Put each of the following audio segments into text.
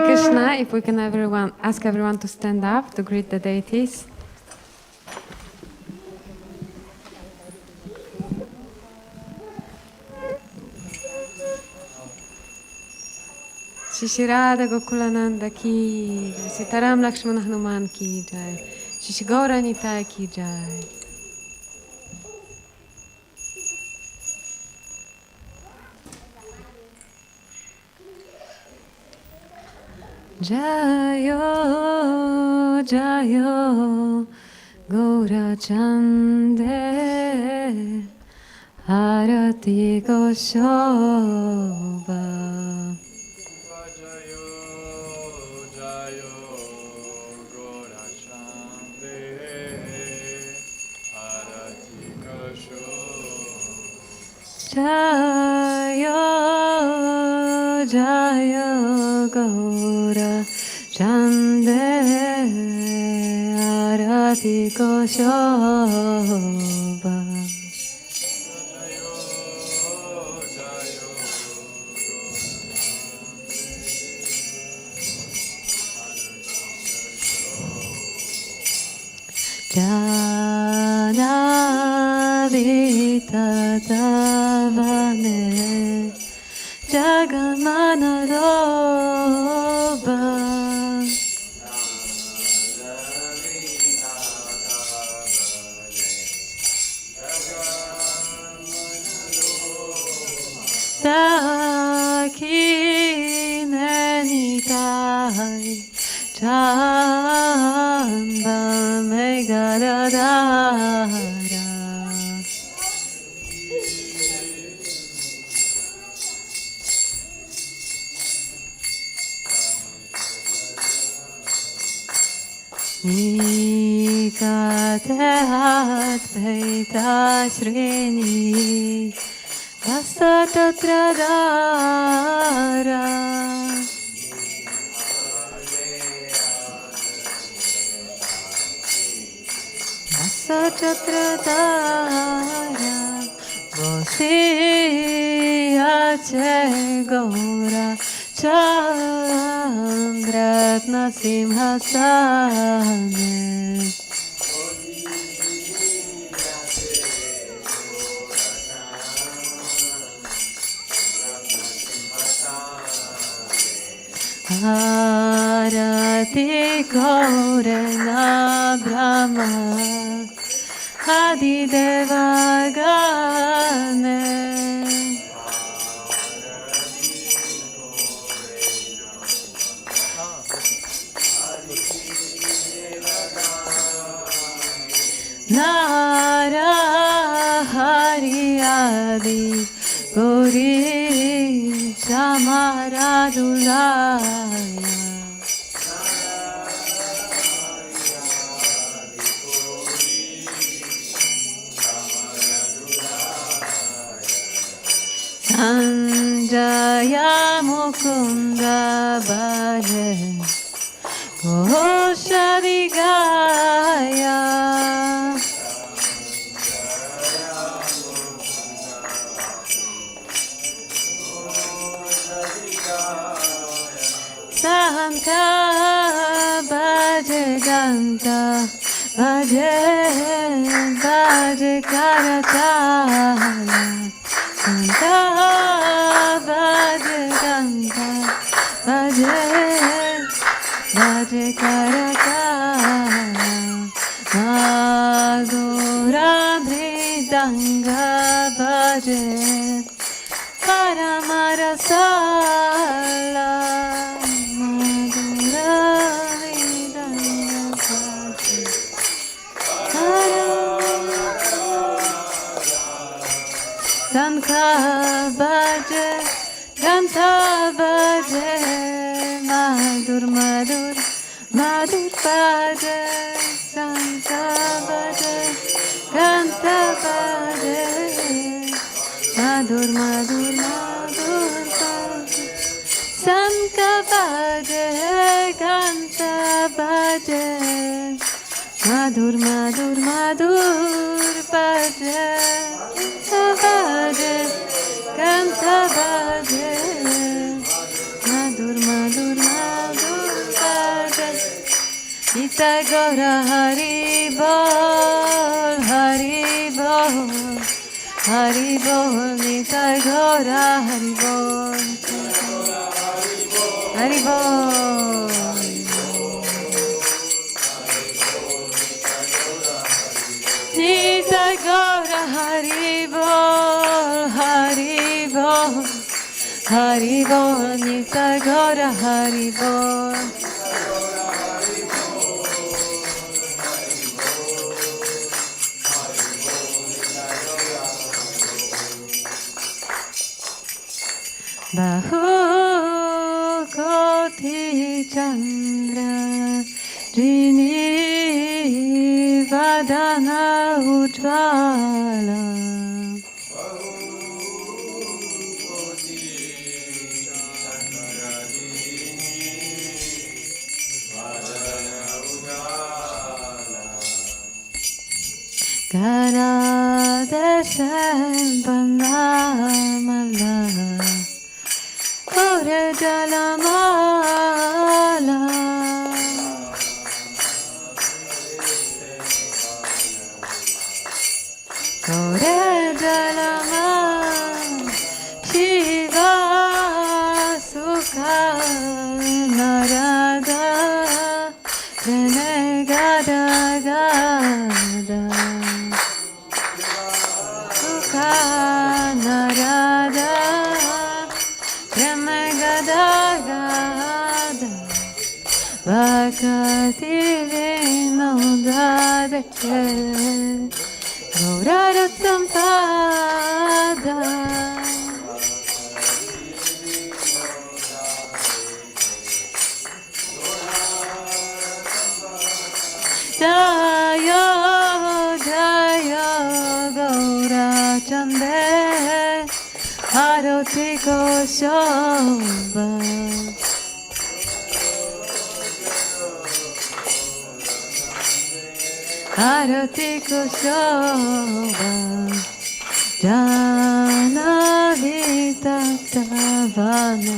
Krishna, if we can ask everyone to stand up to greet the deities. Shri Radha Gokulananda ki jai, Sitaram Lakshmana Hanuman ki jai, Shri Gaura Nitai ki jai. Jayo, Jayo, Gaura Chande, Arati Goshoba. Jayo, Jayo, Gaura Chande, Arati Goshoba. Janavita Tavane Jagamanaroba Takinenitai Chamba Megadadara Nikate Advaita Srini Vasatratradara Vasatratradara Vosiya Che Gaura Chandratna Simhasane Arati Gaurana Brahma Adi Devagane Nara Hari Adi Gauri Samaradulaya Sanjaya Mukunda Bhaje Goshadigaya Santa Bhaje Ganta Bhaje Bhaje Karatala Santa Bhaje Ganta Bhaje Bhaje Karatala Madhura Bridanga Bhaje Paramarasala Sankha Bhaje, Ganta Bhaje, Madhur Madhur, Madhur Bhaje, Sankha Bhaje, Ganta Bhaje, Madhur Madhur, Madhur Bhaje, Sankha Bhaje, Ganta Bhaje, Madhur Madhur, Madhur Bhaje. Bhaje, Kanta Bhaje, Madhur Madhur Madhur Nitya Gaura Hari Bol, Hari Bol, Hari Bol, Nitya Gaura Hari Bol, Hari Bol. Nitya Gaura Hari Bol, Hari Bol, Hari Bol, Nitya Gaura Hari Bol. Bahu Koti Chandra Rini Vadana Ujvala Gara Deshan Panamala Kore Jalamala Kore Jalamala Shiva Sukha Narada Rene Gada Gada Sukha Narada Bhakti Vinodade Gaurara Sampada Jaya Jaya Gaura Chande Haroti Koshobha Harati Koshobha Janavita Tavana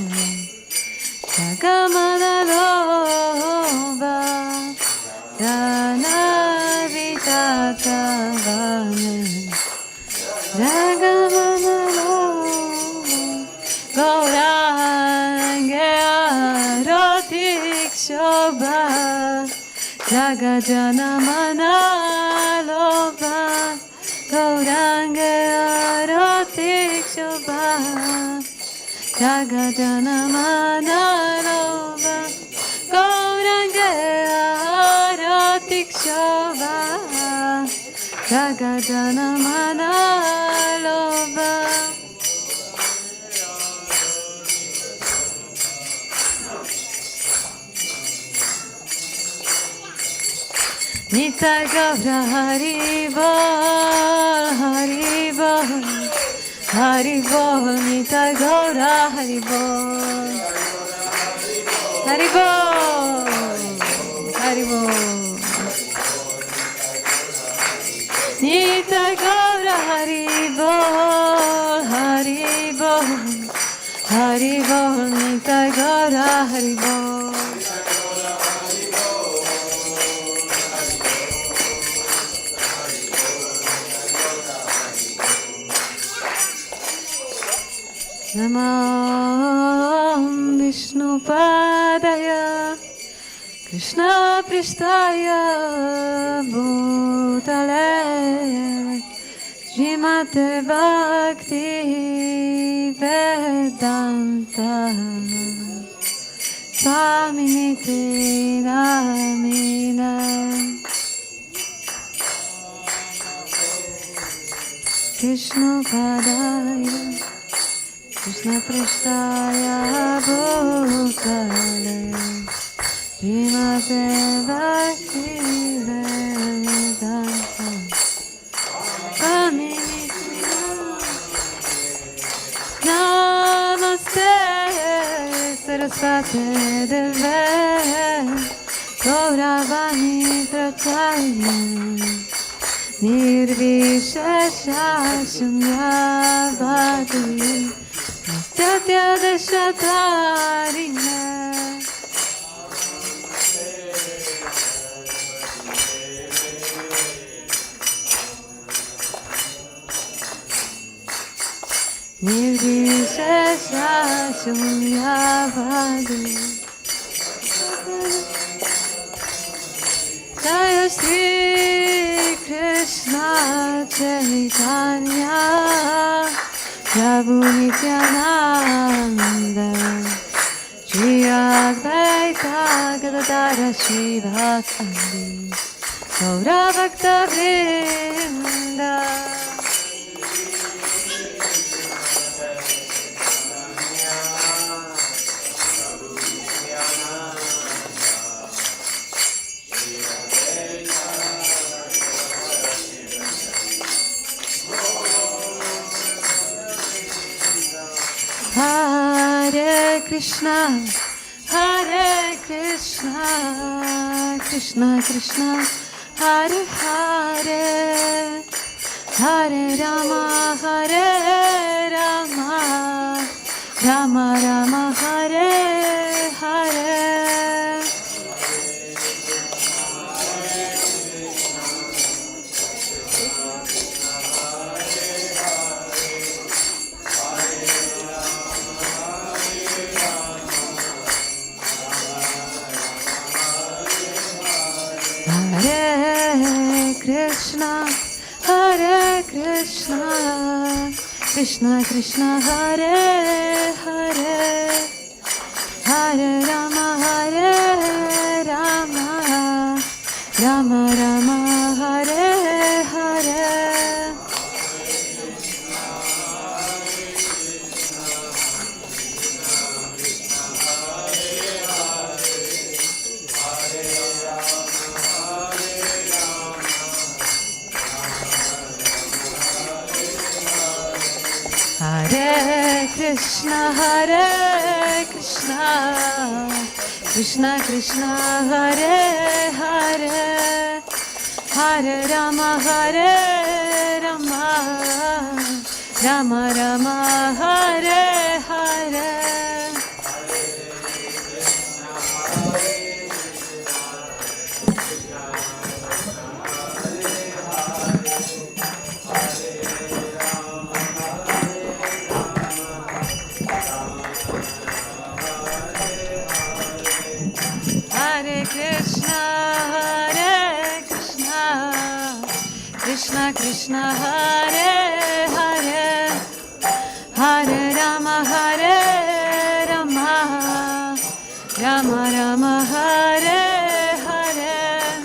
Jagamana Loba Janavita Tavana Jagamana Loba Gaurange Arotik Shobha Jagajana Manaloba Gauranga Arotik Shobha Jagajana Manaloba Gauranga Arotik Shobha Jagajana Manaloba Nitya Gaura Hari Bol, Hari Bol, Hari Bol, Nitya Gaura Hari Bol, Hari Bol, Hari Bol. Nitya Gaura Hari Bol, Hari Bol, Hari Bol, Nitya Gaura Hari Bol. Namah Vishnu Padaya Krishna Prishtaya Bhutale Srimate Bhakti Vedanta Swaminiti Namina Krishna Padaya Krishna Prishtaya Bhutale Srimate Bhakti Vedanta Swaminiti Namaste Saraswate Deve Gauravani Prachaya Nirvishesha Shunyavadi Satya Dashatarina Nirvishesha Shunyavadi. Jaya Shri Krishna Chaitanya Prabhu Nityananda Shri Advaita Gadadara Shivasandi Gaura Bhaktivedanta Hare Krishna, Krishna Krishna, Hare Hare, Hare Rama, Rama Rama, Hare Hare. Hare Krishna, Krishna Krishna, Hare Hare, Hare Rama, Rama Rama, Hare Hare. Hare Krishna, Krishna Krishna, Hare Hare, Hare Rama, Rama Rama, Hare Hare. Hare Krishna, Krishna Krishna, Hare Hare, Hare Rama, Rama Rama, Hare Hare.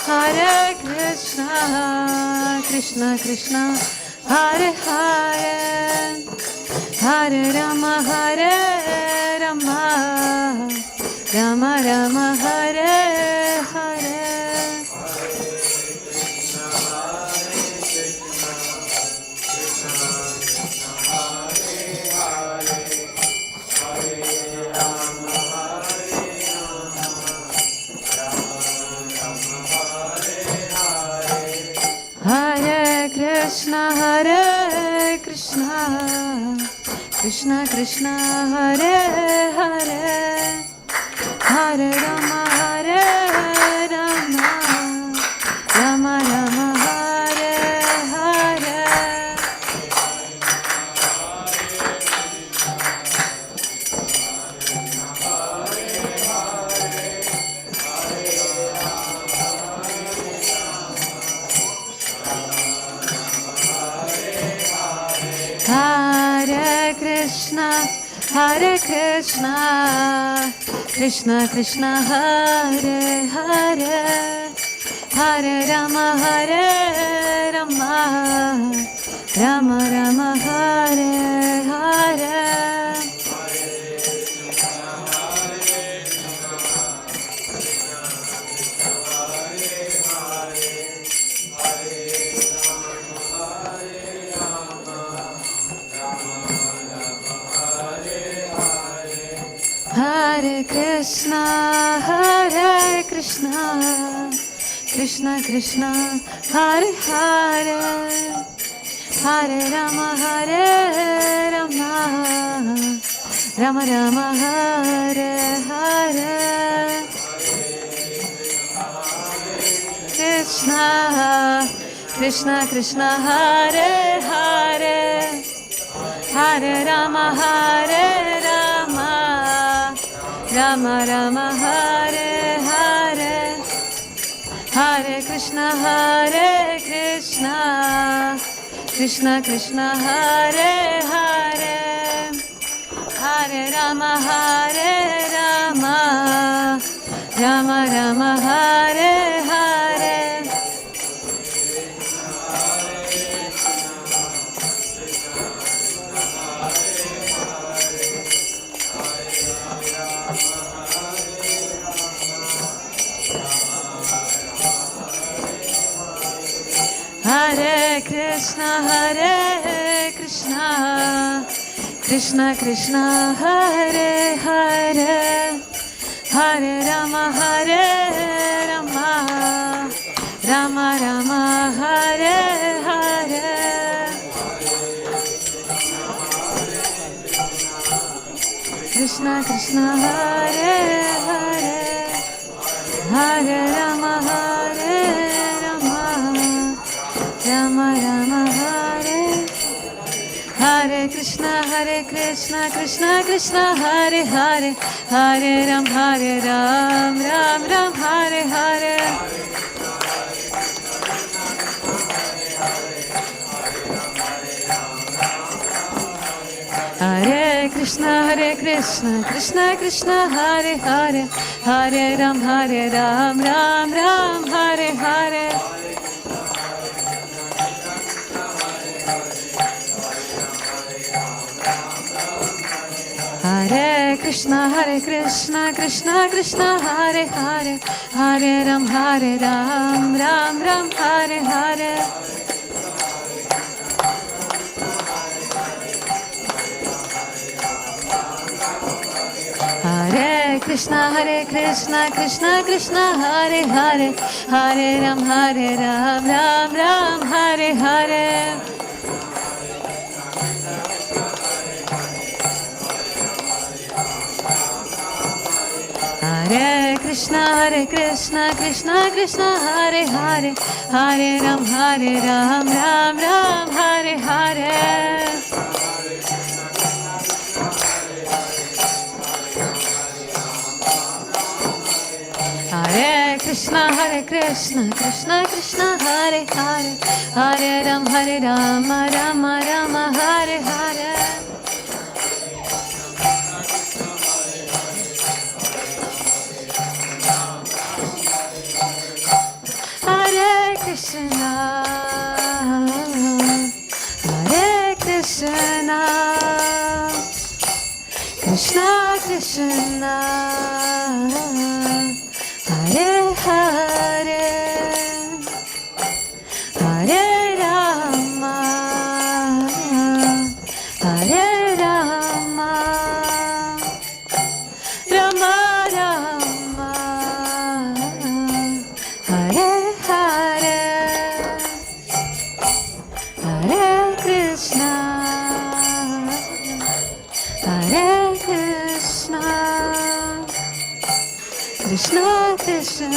Hare Krishna, Krishna Krishna, Hare Hare, Hare Rama, Rama Rama, Hare Hare. Krishna, Krishna Krishna, Hare Hare, Hare Rama, Rama Rama, Hare Hare. Hare Krishna, Krishna Krishna, Hare Hare, Hare Rama, Rama Rama, Hare Hare. Hare Krishna, Krishna Krishna, Hare Hare, Hare Rama, Hare Rama, Rama Rama, Hare Hare, Krishna, Krishna Krishna, Hare Hare, Hare Rama, Hare Rama, Rama Rama, Hare Hare, Hare Krishna, Hare Krishna, Krishna Krishna, Hare Hare, Hare Rama, Hare Rama, Rama Rama, Hare Hare. Hare Krishna, Krishna Krishna, Hare Hare, Hare Rama, Hare Rama, Rama Rama, Hare Hare, Krishna Krishna, Hare Hare, Hare Rama, Hare Rama, Rama Rama, Hare Hare, Krishna Krishna, Krishna Hare Hare, Hare Ram, Ram Ram, Hare Hare, Hare Krishna Krishna, Krishna Hare Hare, Hare Ram, Ram Ram, Hare Hare, Hare Krishna Krishna, Krishna Hare Hare, Hare Ram, Ram Ram, Hare Hare, Hare Krishna Krishna, Krishna Hare Hare, Hare Ram, Ram Ram, Hare Hare, Hare Krishna Krishna, Krishna Hare Hare, Hare Ram, Ram Ram, Hare Hare, Hare Krishna Krishna, Krishna Hare Hare, Hare Ram, Rama Rama, Hare Hare, Hare Krishna, Krishna Krishna, Hare Hare, Hare Rama, Hare Rama, Rama Rama, Hare Hare, Hare Krishna, Hare Krishna, Krishna Krishna,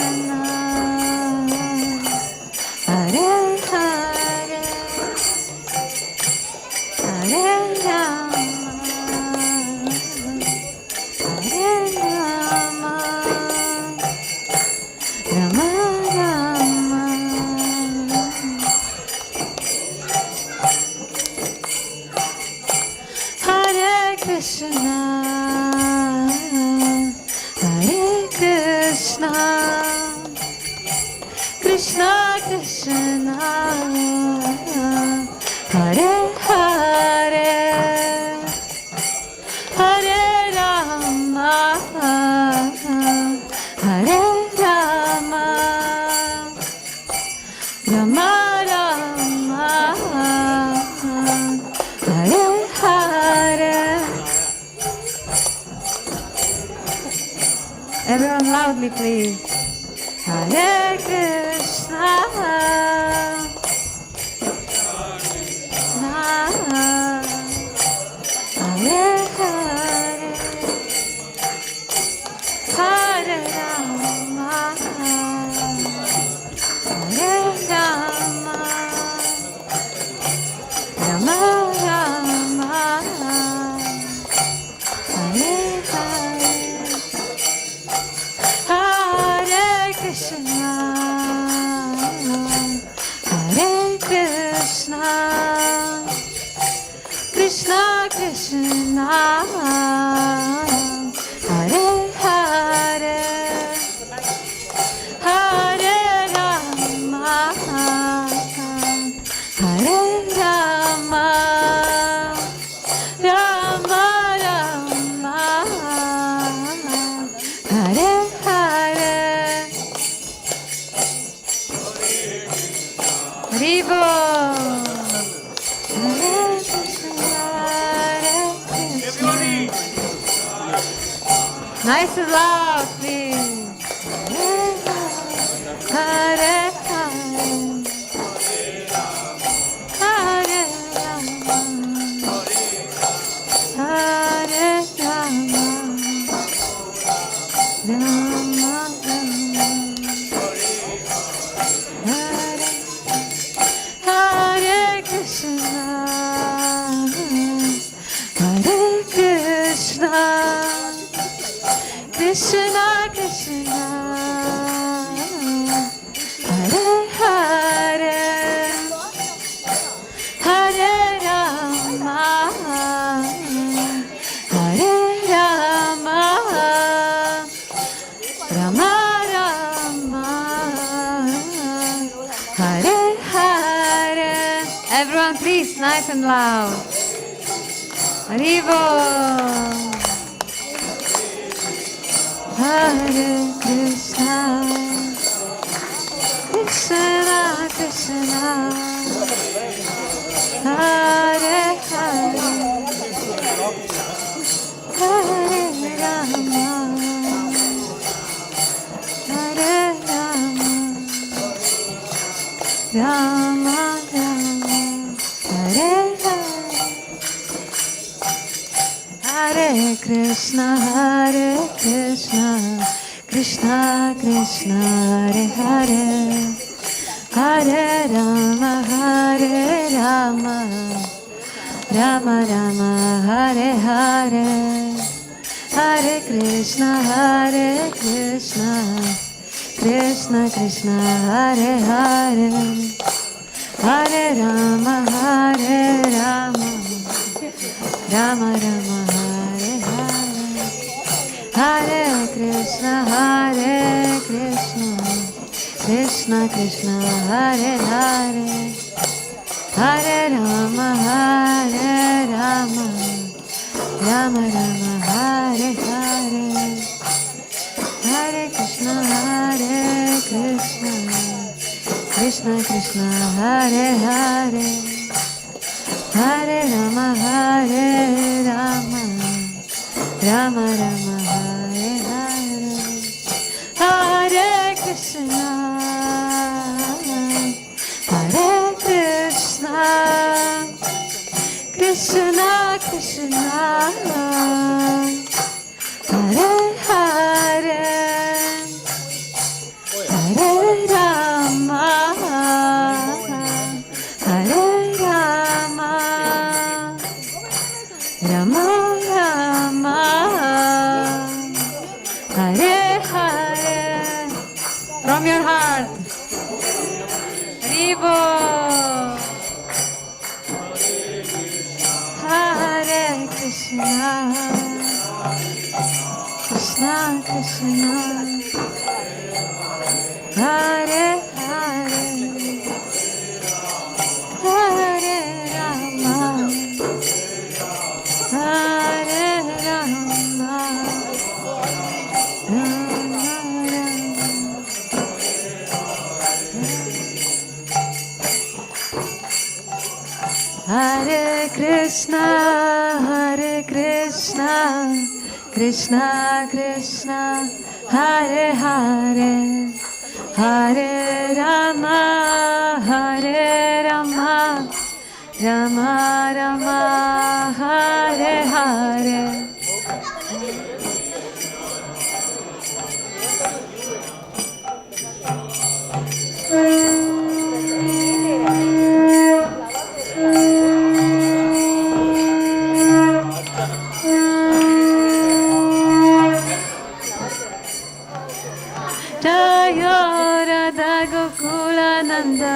Hare Hare, Hare Rama, Hare Rama, Rama Rama, Hare Krishna, Hare Krishna, Krishna Krishna, Hare Hare, Hare Rama, Hare Rama, Rama Rama, Hare Hare. Everyone loudly please. Hare Krishna, Krishna, Krishna Krishna, Hare Hare, Hare Rama, Hare Rama, Rama Rama, Hare Hare. Haribo. Hare Krishna, Hare Krishna. Nice and loud, please. Hare Hare, Hare Rama, Hare Rama, Rama Rama, Hare Hare Krishna, Hare Krishna, Krishna Krishna, Hare Hare, Hare Rama, Hare Rama, Rama Rama, Hare Hare. Everyone please, nice and loud. Haribo. Hare Krishna, Krishna Krishna, Hare Hare, Hare Rama, Hare Rama, Rama Rama, Hare Hare. Hare Krishna, Krishna Krishna, Hare Hare, Hare Rama, Rama Rama, Hare Hare. Hare Krishna, Krishna Krishna, Hare Hare, Hare Rama, Rama Rama, Hare Hare. Hare Krishna, Krishna Krishna, Hare Hare, Hare Rama, Rama Rama, Hare Hare. Hare Krishna, Krishna Krishna, Hare Hare, Hare Rama, Rama Rama, Hare Hare. Hare Krishna, Krishna Krishna, Hare Hare, Hare Rama, Hare Rama, Rama Rama, Hare Hare. From your heart. Haribo. Hare Krishna, Krishna Krishna, Hare Hare, Hare Rama, Hare Rama, Rama Rama. Hare Krishna, Krishna Krishna, Hare Hare, Hare Rama, Rama Rama, Hare Hare. Jaya Radha Gokula Nanda,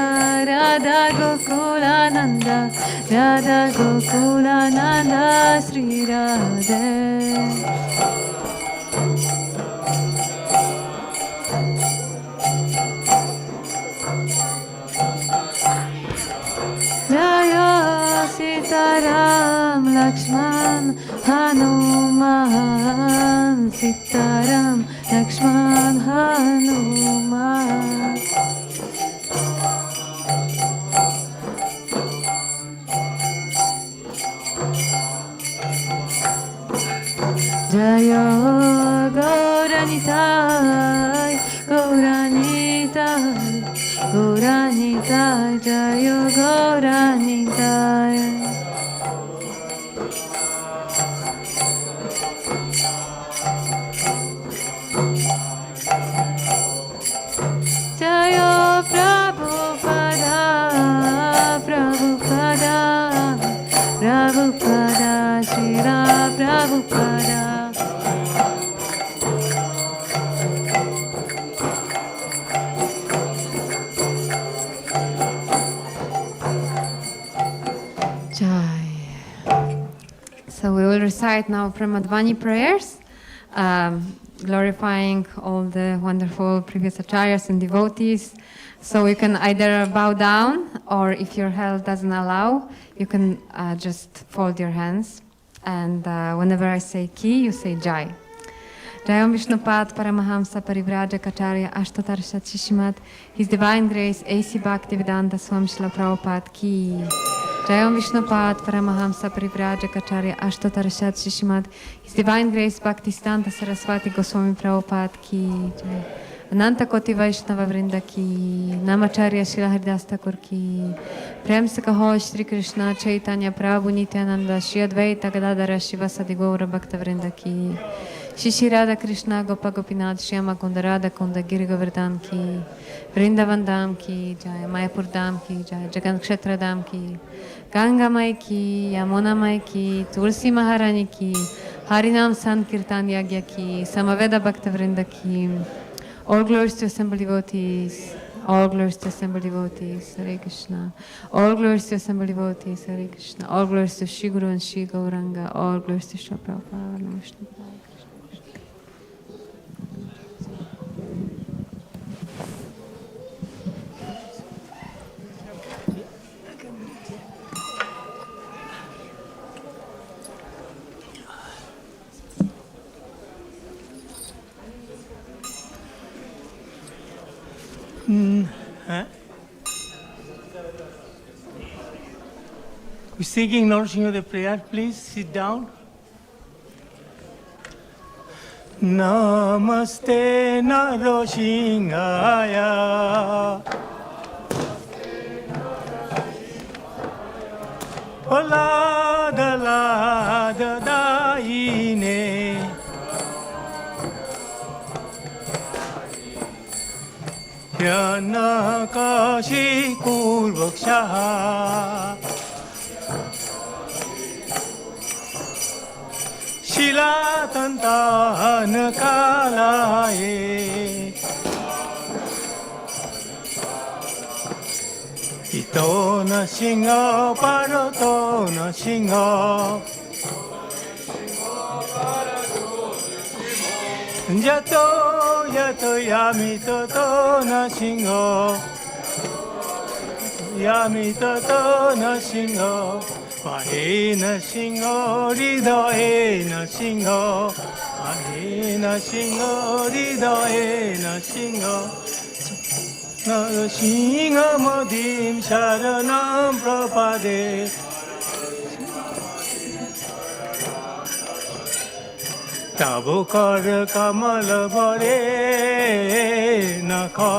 Radha Gokula Nanda. Nanda Radha Gokula Nanda Sri Radhe Jaya Sitaram Lakshman Hanuman Sitaram Lakshman Hanuman Jaya Gauranitai Gauranitai Gauranitai Jaya Gauranitai Jaya Prabhupada Prabhupada Prabhupada Srila Prabhupada So we will recite now Pramadvani prayers, glorifying all the wonderful previous acharyas and devotees. So you can either bow down, or if your health doesn't allow, you can just fold your hands. And whenever I say ki, you say jai. Jayam Vishnupad Paramahamsa Parivrajakacharya Ashtotarshat Shishimat, His Divine Grace A.C. Bhaktivedanta Swami Srila Prabhupada ki. Jayam Vishnupad Paramahamsa Parivrajakacharya Ashtotarshat Shishimat, His Divine Grace Bhaktisiddhanta Saraswati Goswami Prabhupada ki. Ananta Koti Vaishnava Vrinda ki. Namacharya Srila Haridas Thakur ki. Prem se kaho Shri Krishna Chaitanya Prabhu Nityananda Shri Advaita Gadadara Shivasadi Gaura Bhakta Vrinda ki. Shri Radha Krishna Gopa Gopinath Shyama Kunda Radha Kunda Giri Govardhan ki. Vrindavan Dham ki Jai, Mayapur Dham ki Jai, Jagan Kshetra Dham ki, Ganga Mai ki, Yamuna Mai ki, Tulsi Maharani ki, Harinam Sankirtan Yagya ki, Samaveda Bhakta Vrinda ki. All glories to assembled devotees. All glories to assembled devotees. Hare Krishna. All glories to assembled devotees. Hare Krishna. All glories to Shri Guru and Shri Gauranga. All glories to Shri Prabhupada. Namaste. We're singing Nourishing of the prayer. Please sit down. Namaste Narosingaya. Ola da daine. Yana kashi kurvaksha. Shila tantan kalaye. Ito na singa parato na singa. Yato yato yamito to na singa. Yamito to na singa. Pahe na singa, hridaye na singa. Pahe na singa, hridaye na singa. Narasimha Madhim Sharanam Prapade. Tabo kar kamal bhare nakha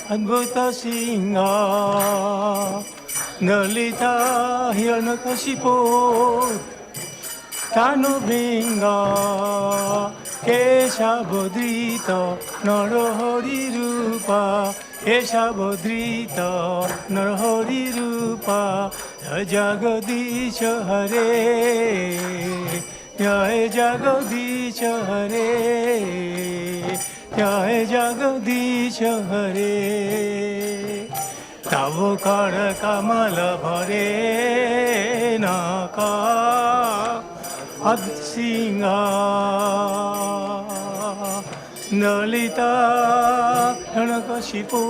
adbhuta singha. Nalita Hiranyakashipu Tanubringa Keshabodrita Narahari Rupa Keshabodrita Narahari Rupa Jagadish Hare Jai Jagadish Hare Jai Jagadish Hare Tavo अवकर कमल भरे नका अदसिंह नलिता रणकशिपो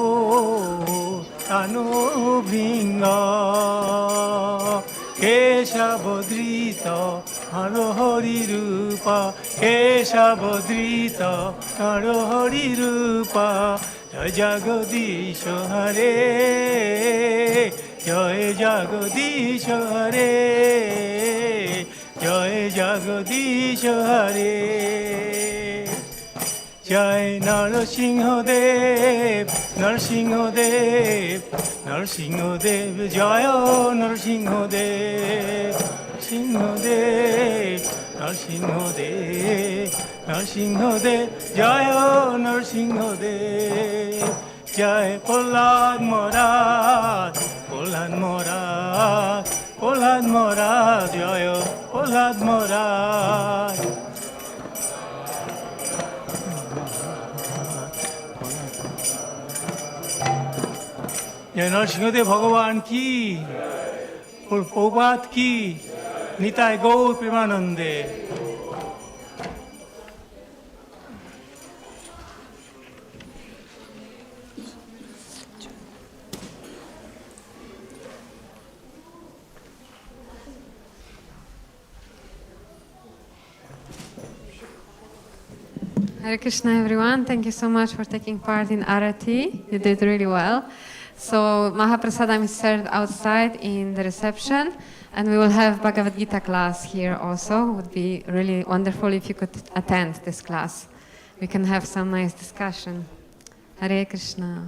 तनु भृंग केशवधृत हरि रूप केशवधृत हरि रूप जय जगदीश हरे जय जगदीश हरे जय जगदीश हरे जय नरसिंहदेव नरसिंहदेव नरसिंहदेव जय नरसिंहदेव सिंहदेव नरसिंहदेव नरसिंहदेव जय नरसिंहदेव जय प्रहलाद महाराज प्रहलाद महाराज प्रहलाद महाराज जय प्रहलाद महाराज जय नरसिंहदेव भगवान की प्रभुपाद की निताय गौर प्रेमानंदे Hare Krishna, everyone. Thank you so much for taking part in Arati. You did really well. So Mahaprasadam is served outside in the reception, and we will have Bhagavad Gita class here also. It would be really wonderful if you could attend this class. We can have some nice discussion. Hare Krishna.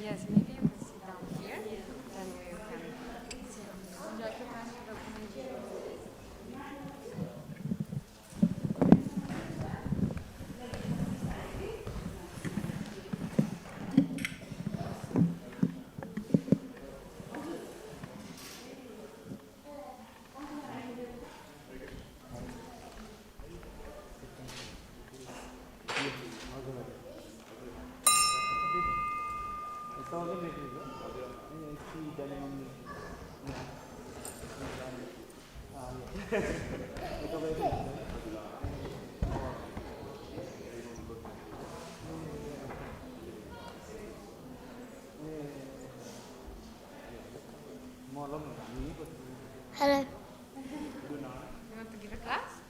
Yes, maybe you can sit down here, then you can. Hello. You want to give a class?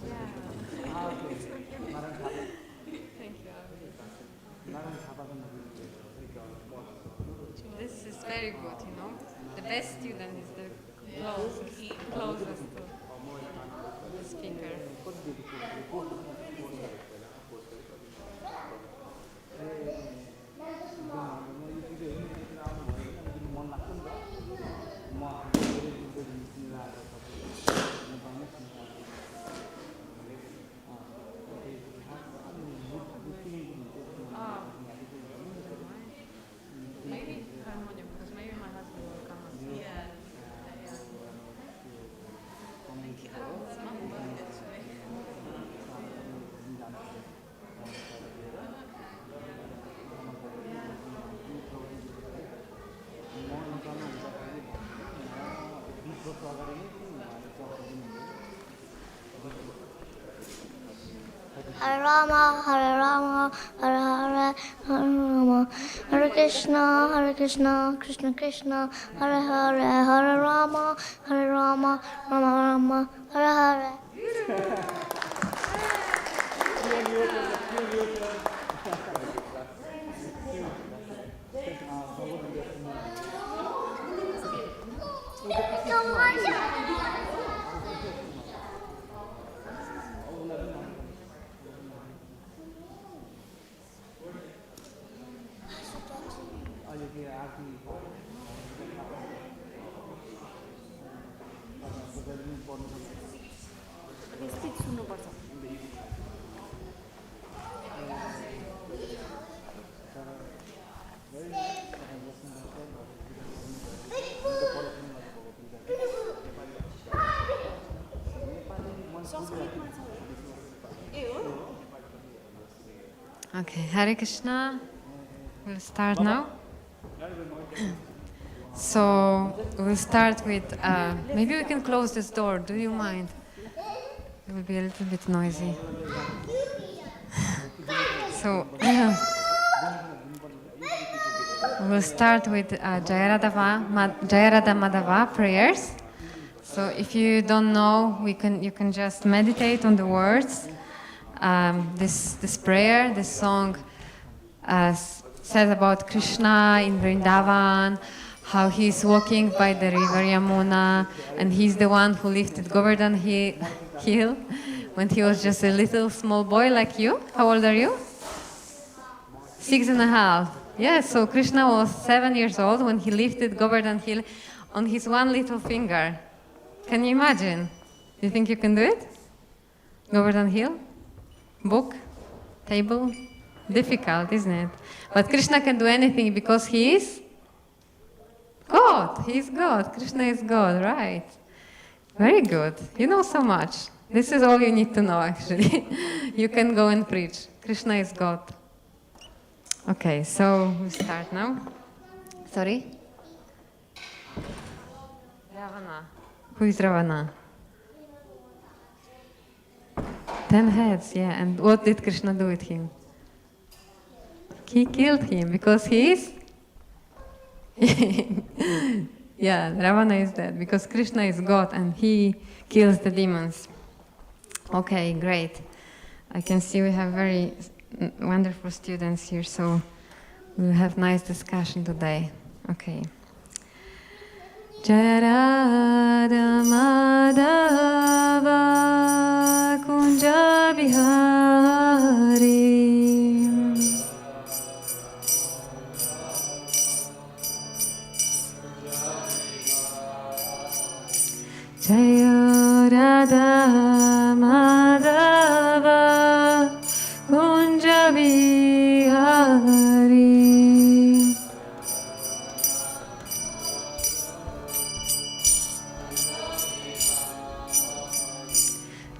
Yeah. Thank you. This is very good, you know. The best student is the closest to the speaker. Maybe harmonium, because maybe my husband will come as well. Yeah. Thank you. It's Hare Rama, Hare Rama, Hare Hare, Hare Rama. Hare Krishna, Krishna Krishna, Hare Hare, Hare Rama, Rama Rama, Hare Hare. Okay, Hare Krishna. We'll start now. So we'll start with, maybe we can close this door. Do you mind? It will be a little bit noisy. So we'll start with Jayarada Madhava prayers. So if you don't know, you can just meditate on the words. This prayer, this song says about Krishna in Vrindavan, how he's walking by the river Yamuna, and he's the one who lifted Govardhan Hill when he was just a little small boy like you. How old are you? 6.5. Yes, so Krishna was 7 years old when he lifted Govardhan Hill on his one little finger. Can you imagine? Do you think you can do it? Govardhan Hill? Book? Table? Difficult, isn't it? But Krishna can do anything because he is God. He is God. Krishna is God, right? Very good. You know so much. This is all you need to know, actually. You can go and preach. Krishna is God. Okay, so we start now. Sorry? Ravana. Who is Ravana? 10 heads, yeah. And what did Krishna do with him? He killed him because he is... Yeah, Ravana is dead because Krishna is God and he kills the demons. Okay, great. I can see we have very wonderful students here, so we'll have nice discussion today. Okay. Jayarada Madhava Kunja Bihari Jayarada Madhava Kunja Bihari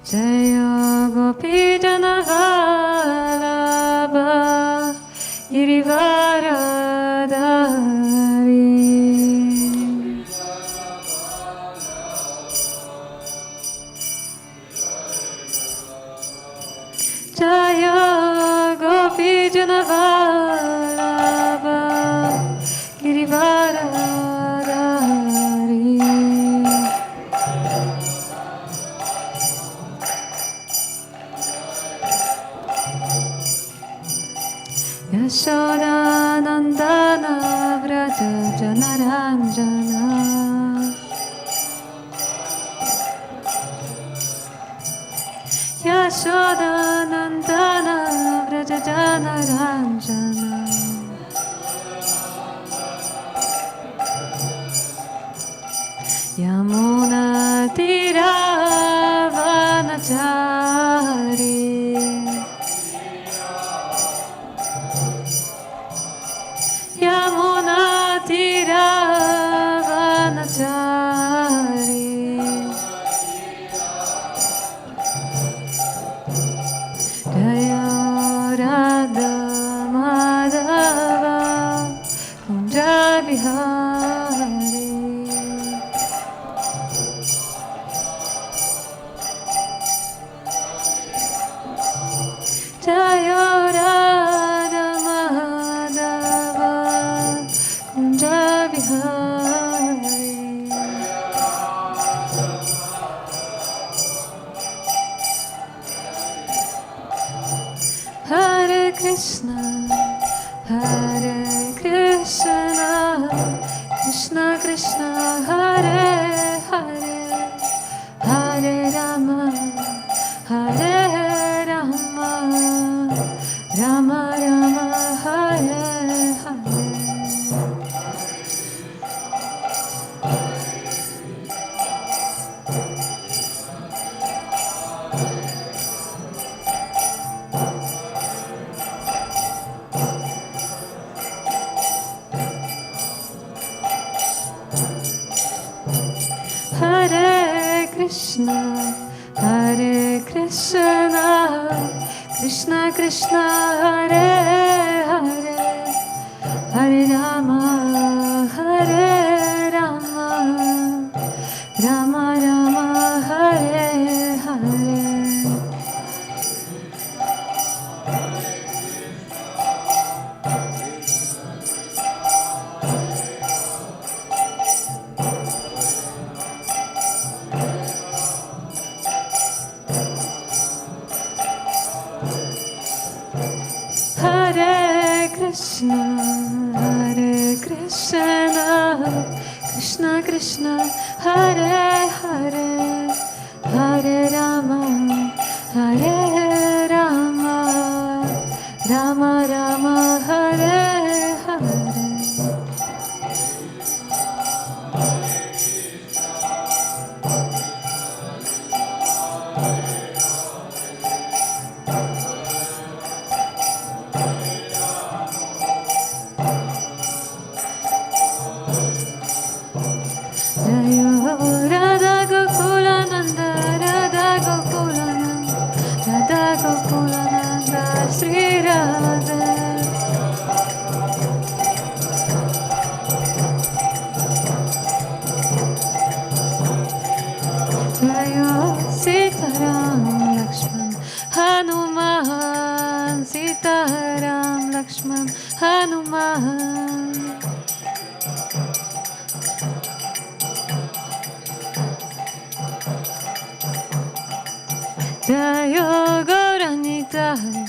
Jaya Gopi Janavalabha Girivaradhari Jaya Gopi Janavalabha Girivaradhari Yashoda Nandana Vraja Janaranjana Yashoda Nandana Vraja Janaranjana Yamuna Tiravanachari Yamuna Tiravanachari Jaya Radha Hare Krishna, Hare Krishna, Krishna Krishna, Hare Hare, Hare Rama, Hare Rama, Rama Rama, Hare Hare. Hare Krishna, Hare Krishna, Krishna Krishna, Hare Hare, Hare Rama, Hare Rama, Rama Rama, Hare Hare. Hare Krishna, Hare Krishna, Krishna Krishna, Hare Hare, Hare Rama, Hare Rama, Rama Rama, Hare Hare. Jayo Radha Gokulananda, Radha Gokulananda, Radha Gokulananda, Sri Radha. Jayo Sitaram Lakshman Hanuman, Sitaram Lakshman Hanuman. Jayo Gauranitahai,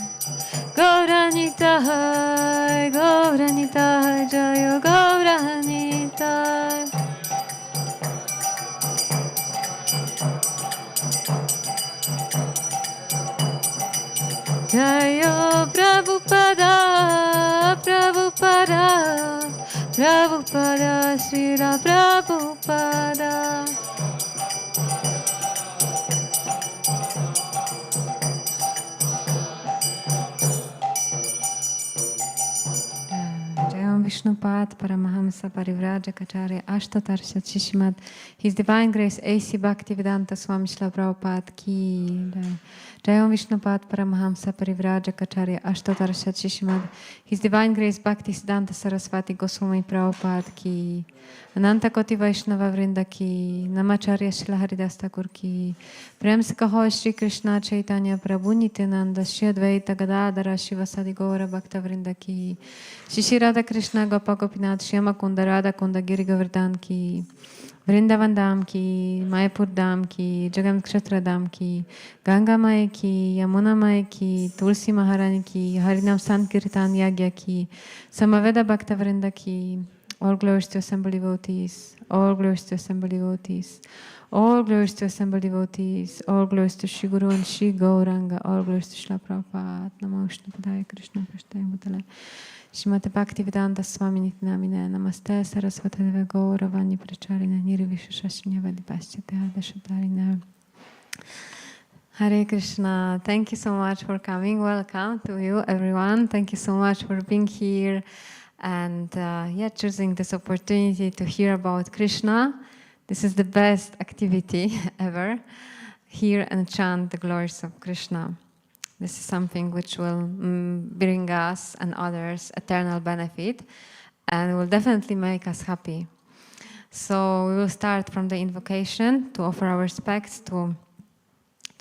Gauranitahai, Gauranitahai, Jayo Gauranitahai. Jayo Prabhupada, Prabhupada, Prabhupada, Srila Prabhupada. Vishnupad Paramahamsa Parivrajacharya Ashtatarshya Shishimad, His Divine Grace A.C. Bhaktivedanta Swami Srila Prabhupada Ki Jayam Vishnupad Paramahamsa Parivrajacharya Ashtatarshya Shishimad, His Divine Grace Bhaktisiddhanta Saraswati Goswami Prabhupada Ki Ananta Koti Vaishnava Vrinda Ki Namacharya Srila Haridas Thakur Ki Prem se kaho Shri Krishna Chaitanya Prabhu Nityananda Shri Advaita Gadadhara Shivasadi Gaura Bhakta Vrinda Ki Shri Radha Krishna Gopa Gopinath Shyama Kunda Radha Kunda Giri Govardhan Ki Vrindavan Dham Ki Mayapur Dham Ki Jagan Kshetra Dham Ki Ganga Mai Ki Yamuna Mai Ki Tulsi Maharani Ki Harinam Sankirtan Yagya Ki Samaveda Bhakta Vrinda Ki. All glories to assembled devotees, all glories to assembled devotees, all glories to assembled devotees, all glories to Shri Guru and Shri Gauranga, all glories to Srila Prabhupada, Namo Vishnu Padaya Krishna Prasthaya Bhutale, Shrimate Bhaktivedanta Swami Nityanamine, Namaste Saraswati Deva Gaura Vani Pracharine, Nirvishashashnya Vadipashyate Adashatarine. Hare Krishna, thank you so much for coming. Welcome to you, everyone. Thank you so much for being here. And choosing this opportunity to hear about Krishna. This is the best activity ever. Hear and chant the glories of Krishna. This is something which will bring us and others eternal benefit and will definitely make us happy. So we will start from the invocation to offer our respects to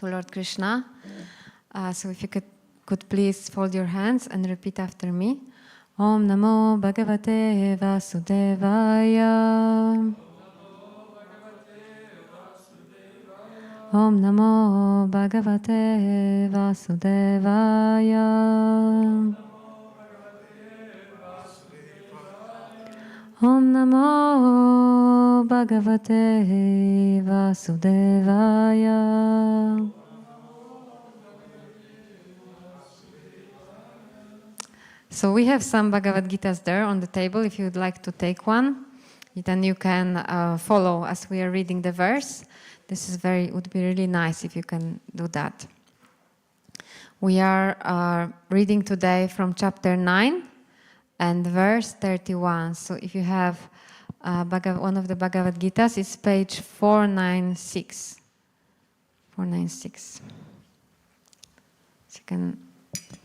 Lord Krishna. So if you could please fold your hands and repeat after me. Om Namo Bhagavate Vasudevaya. Om Namo Bhagavate Vasudevaya. Om Namo Bhagavate Vasudevaya. So we have some Bhagavad Gitas there on the table. If you would like to take one, then you can follow as we are reading the verse. This is would be really nice if you can do that. We are reading today from chapter 9 and verse 31. So if you have one of the Bhagavad Gitas, it's page 496. 496. So you can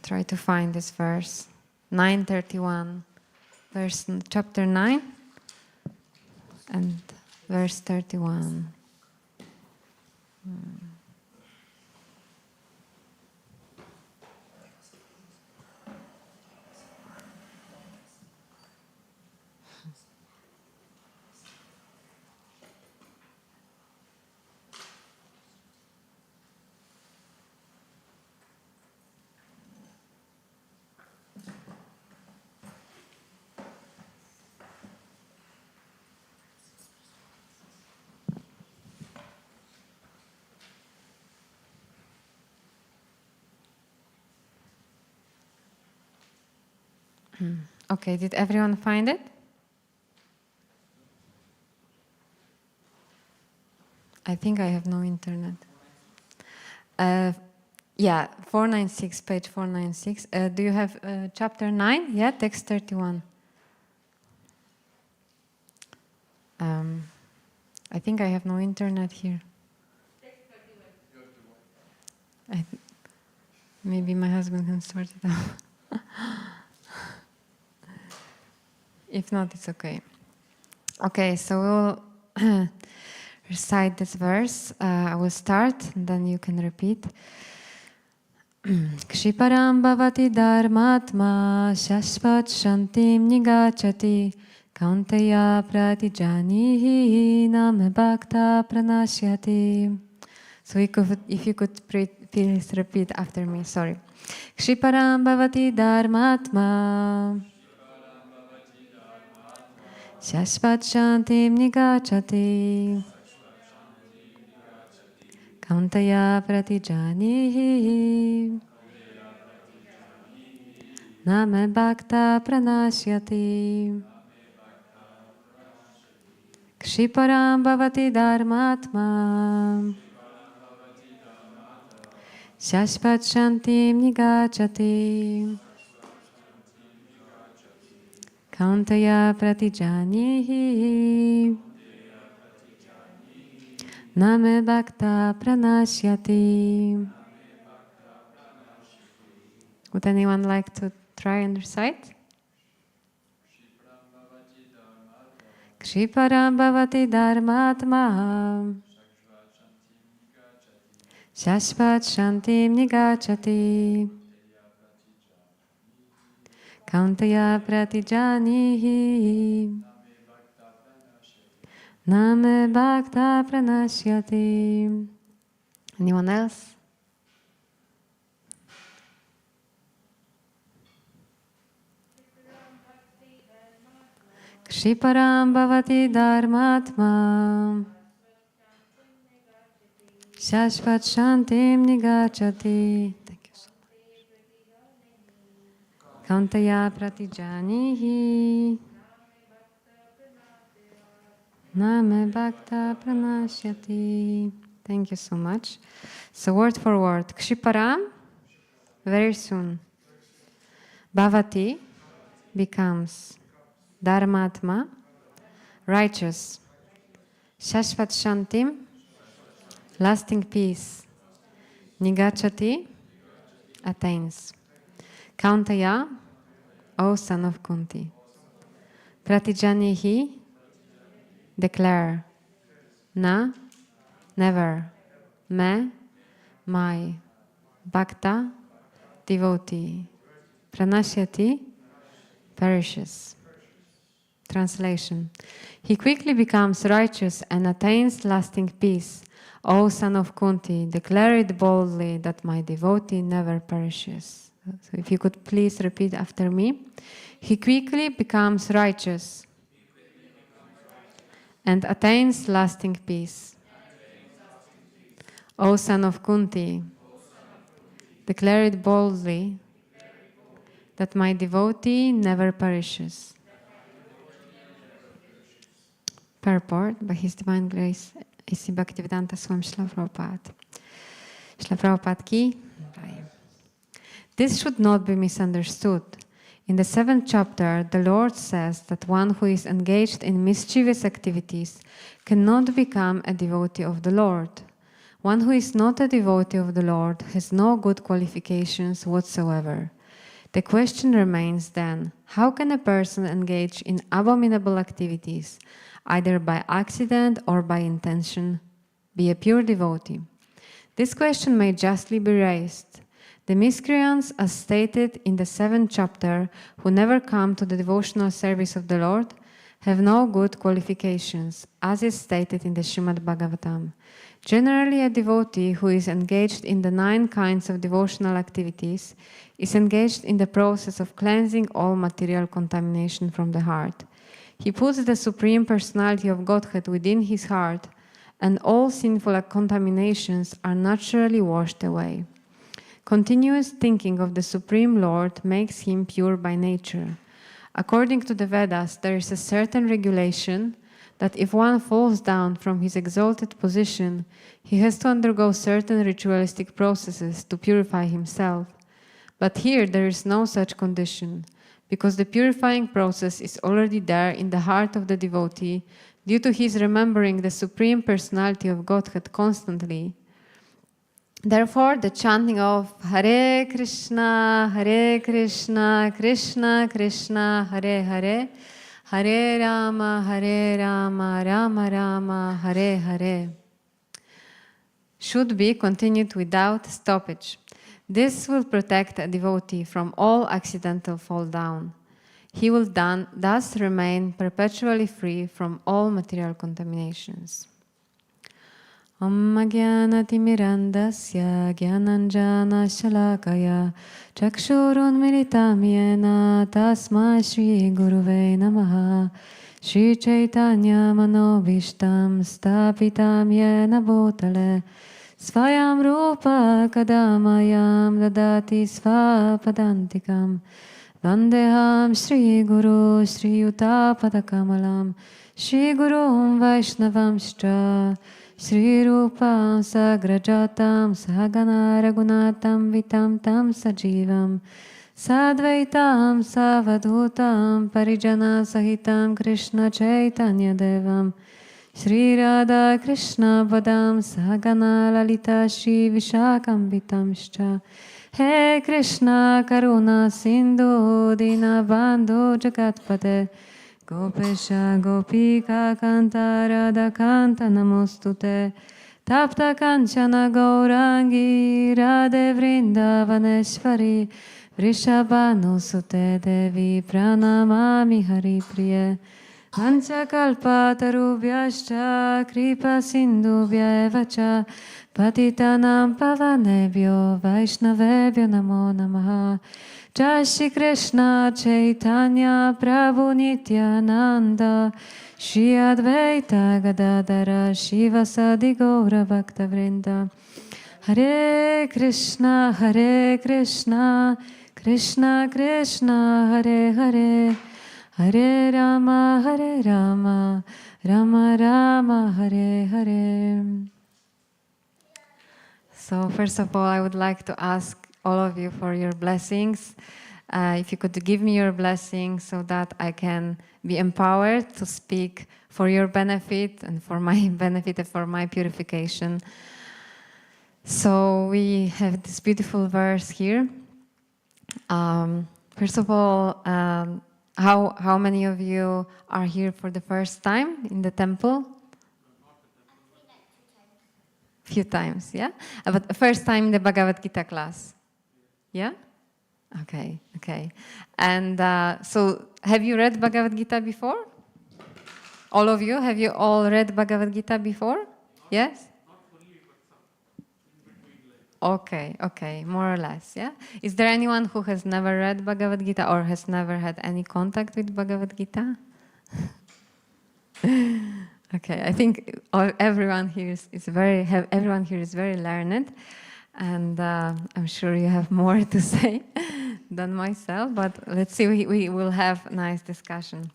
try to find this verse. 9:31, chapter 9 and verse 31. Okay, did everyone find it? I think I have no internet. Yeah, 496, page 496. Do you have chapter 9? Yeah, text 31. I think I have no internet here. Maybe my husband can sort it out. If not, it's okay. Okay, so we'll recite this verse. I will start, and then you can repeat. Kshiparam bhavati dharmatma shashvat shantim nigachati kauntaya pratijanihi nam bhakta pranashyati. So if you could please repeat after me, sorry. Kshiparam bhavati dharmatma Shashvat shantim nigachati Kauntaya pratijanihi Name bhakta pranashyati Kshiparam bhavati dharmatma Shashvat shantim nigachati Kauntaya pratijanihi Name bhakta pranashyati. Would anyone like to try and recite? Kshiparam bhavati dharmatma Shashvat shantim nigachati Kauntaya pratijanihi Name bhakta pranashyati. Anyone else? Kshiparam bhavati dharmatma Shashvat shantim nigachati. Thank you so much. Kauntaya pratijanihi Name bhakta pranashyati. Thank you so much. So word for word. Kshiparam, very soon. Bhavati becomes. Dharmatma, righteous. Shashvat shantim, lasting peace. Nigachati, attains. Kauntaya, O son of Kunti. Pratijanihi, declare. Na, never. Me, my. Bhakta, devotee. Pranashyati, perishes. Translation. He quickly becomes righteous and attains lasting peace. O son of Kunti, declare it boldly that my devotee never perishes. So if you could please repeat after me. He quickly becomes righteous and attains lasting peace. O son of Kunti, declare it boldly that my devotee never perishes. Purport by His Divine Grace A.C. Bhaktivedanta Swami Srila Prabhupada. Srila Prabhupada Ki. This should not be misunderstood. In the 7th chapter, the Lord says that one who is engaged in mischievous activities cannot become a devotee of the Lord. One who is not a devotee of the Lord has no good qualifications whatsoever. The question remains then, how can a person engage in abominable activities, either by accident or by intention, be a pure devotee? This question may justly be raised. The miscreants, as stated in the 7th chapter, who never come to the devotional service of the Lord, have no good qualifications, as is stated in the Srimad Bhagavatam. Generally, a devotee who is engaged in the 9 kinds of devotional activities is engaged in the process of cleansing all material contamination from the heart. He puts the Supreme Personality of Godhead within his heart, and all sinful contaminations are naturally washed away. Continuous thinking of the Supreme Lord makes him pure by nature. According to the Vedas, there is a certain regulation that if one falls down from his exalted position, he has to undergo certain ritualistic processes to purify himself. But here there is no such condition, because the purifying process is already there in the heart of the devotee due to his remembering the Supreme Personality of Godhead constantly. Therefore, the chanting of Hare Krishna, Krishna Krishna, Hare Hare, Hare Rama, Rama Rama, Hare Hare should be continued without stoppage. This will protect a devotee from all accidental fall down. He will thus remain perpetually free from all material contaminations. Om Jnanatimirandasya Jnananjana Shalakaya Chakshurunmilitam Yena Tasmai Shri Guruve Namaha Shri Chaitanya Manobishtam Stapitam Yena Bhutale Svayam Rupa Kadamayam Dadati Svapadantikam Vandeham Shri Guru Shri Yuta Padakamalam Shri Gurum Vaishnavamshcha Shri Rupam Sagrajatam Sahagana Raghunatam Vitam Tam Sajivam Sadvaitam Savadhutam Parijana Sahitam Krishna Chaitanya Devam Shri Radha Krishna Padam Sahagana Lalita Shri Vishakam Vitamshcha He Krishna Karuna Sindhu Dinabandhu Jagatpate Gopesha Gopika Kanta Radha Kanta Namostute Tapta Kanchana Gaurangi Radhe Vrindavaneshwari Vrishabhanusute Devi Pranamami Hari Priye Panchakalpatarubhyascha Kripa Sindhubhya Evacha Patitanam Pavanebhyo Vaishnavebhyo Namo Namaha Jai Shri Krishna Chaitanya Prabhu Nityananda Shri Advaita Gadadara Shivasadi Gaura Bhaktavrinda Hare Krishna Krishna Krishna Hare Hare Hare Rama Rama Rama Hare Hare. So first of all, I would like to ask all of you for your blessings. If you could give me your blessing so that I can be empowered to speak for your benefit and for my benefit and for my purification. So we have this beautiful verse here. First of all, how many of you are here for the first time in the temple? Few times, yeah? But the first time in the Bhagavad Gita class? Yeah? Okay. And so, have you read Bhagavad Gita before? All of you? Have you all read Bhagavad Gita before? Yes? Not fully Okay, more or less, yeah? Is there anyone who has never read Bhagavad Gita or has never had any contact with Bhagavad Gita? Okay, I think everyone here is very learned, and I'm sure you have more to say than myself, but let's see, we will have a nice discussion.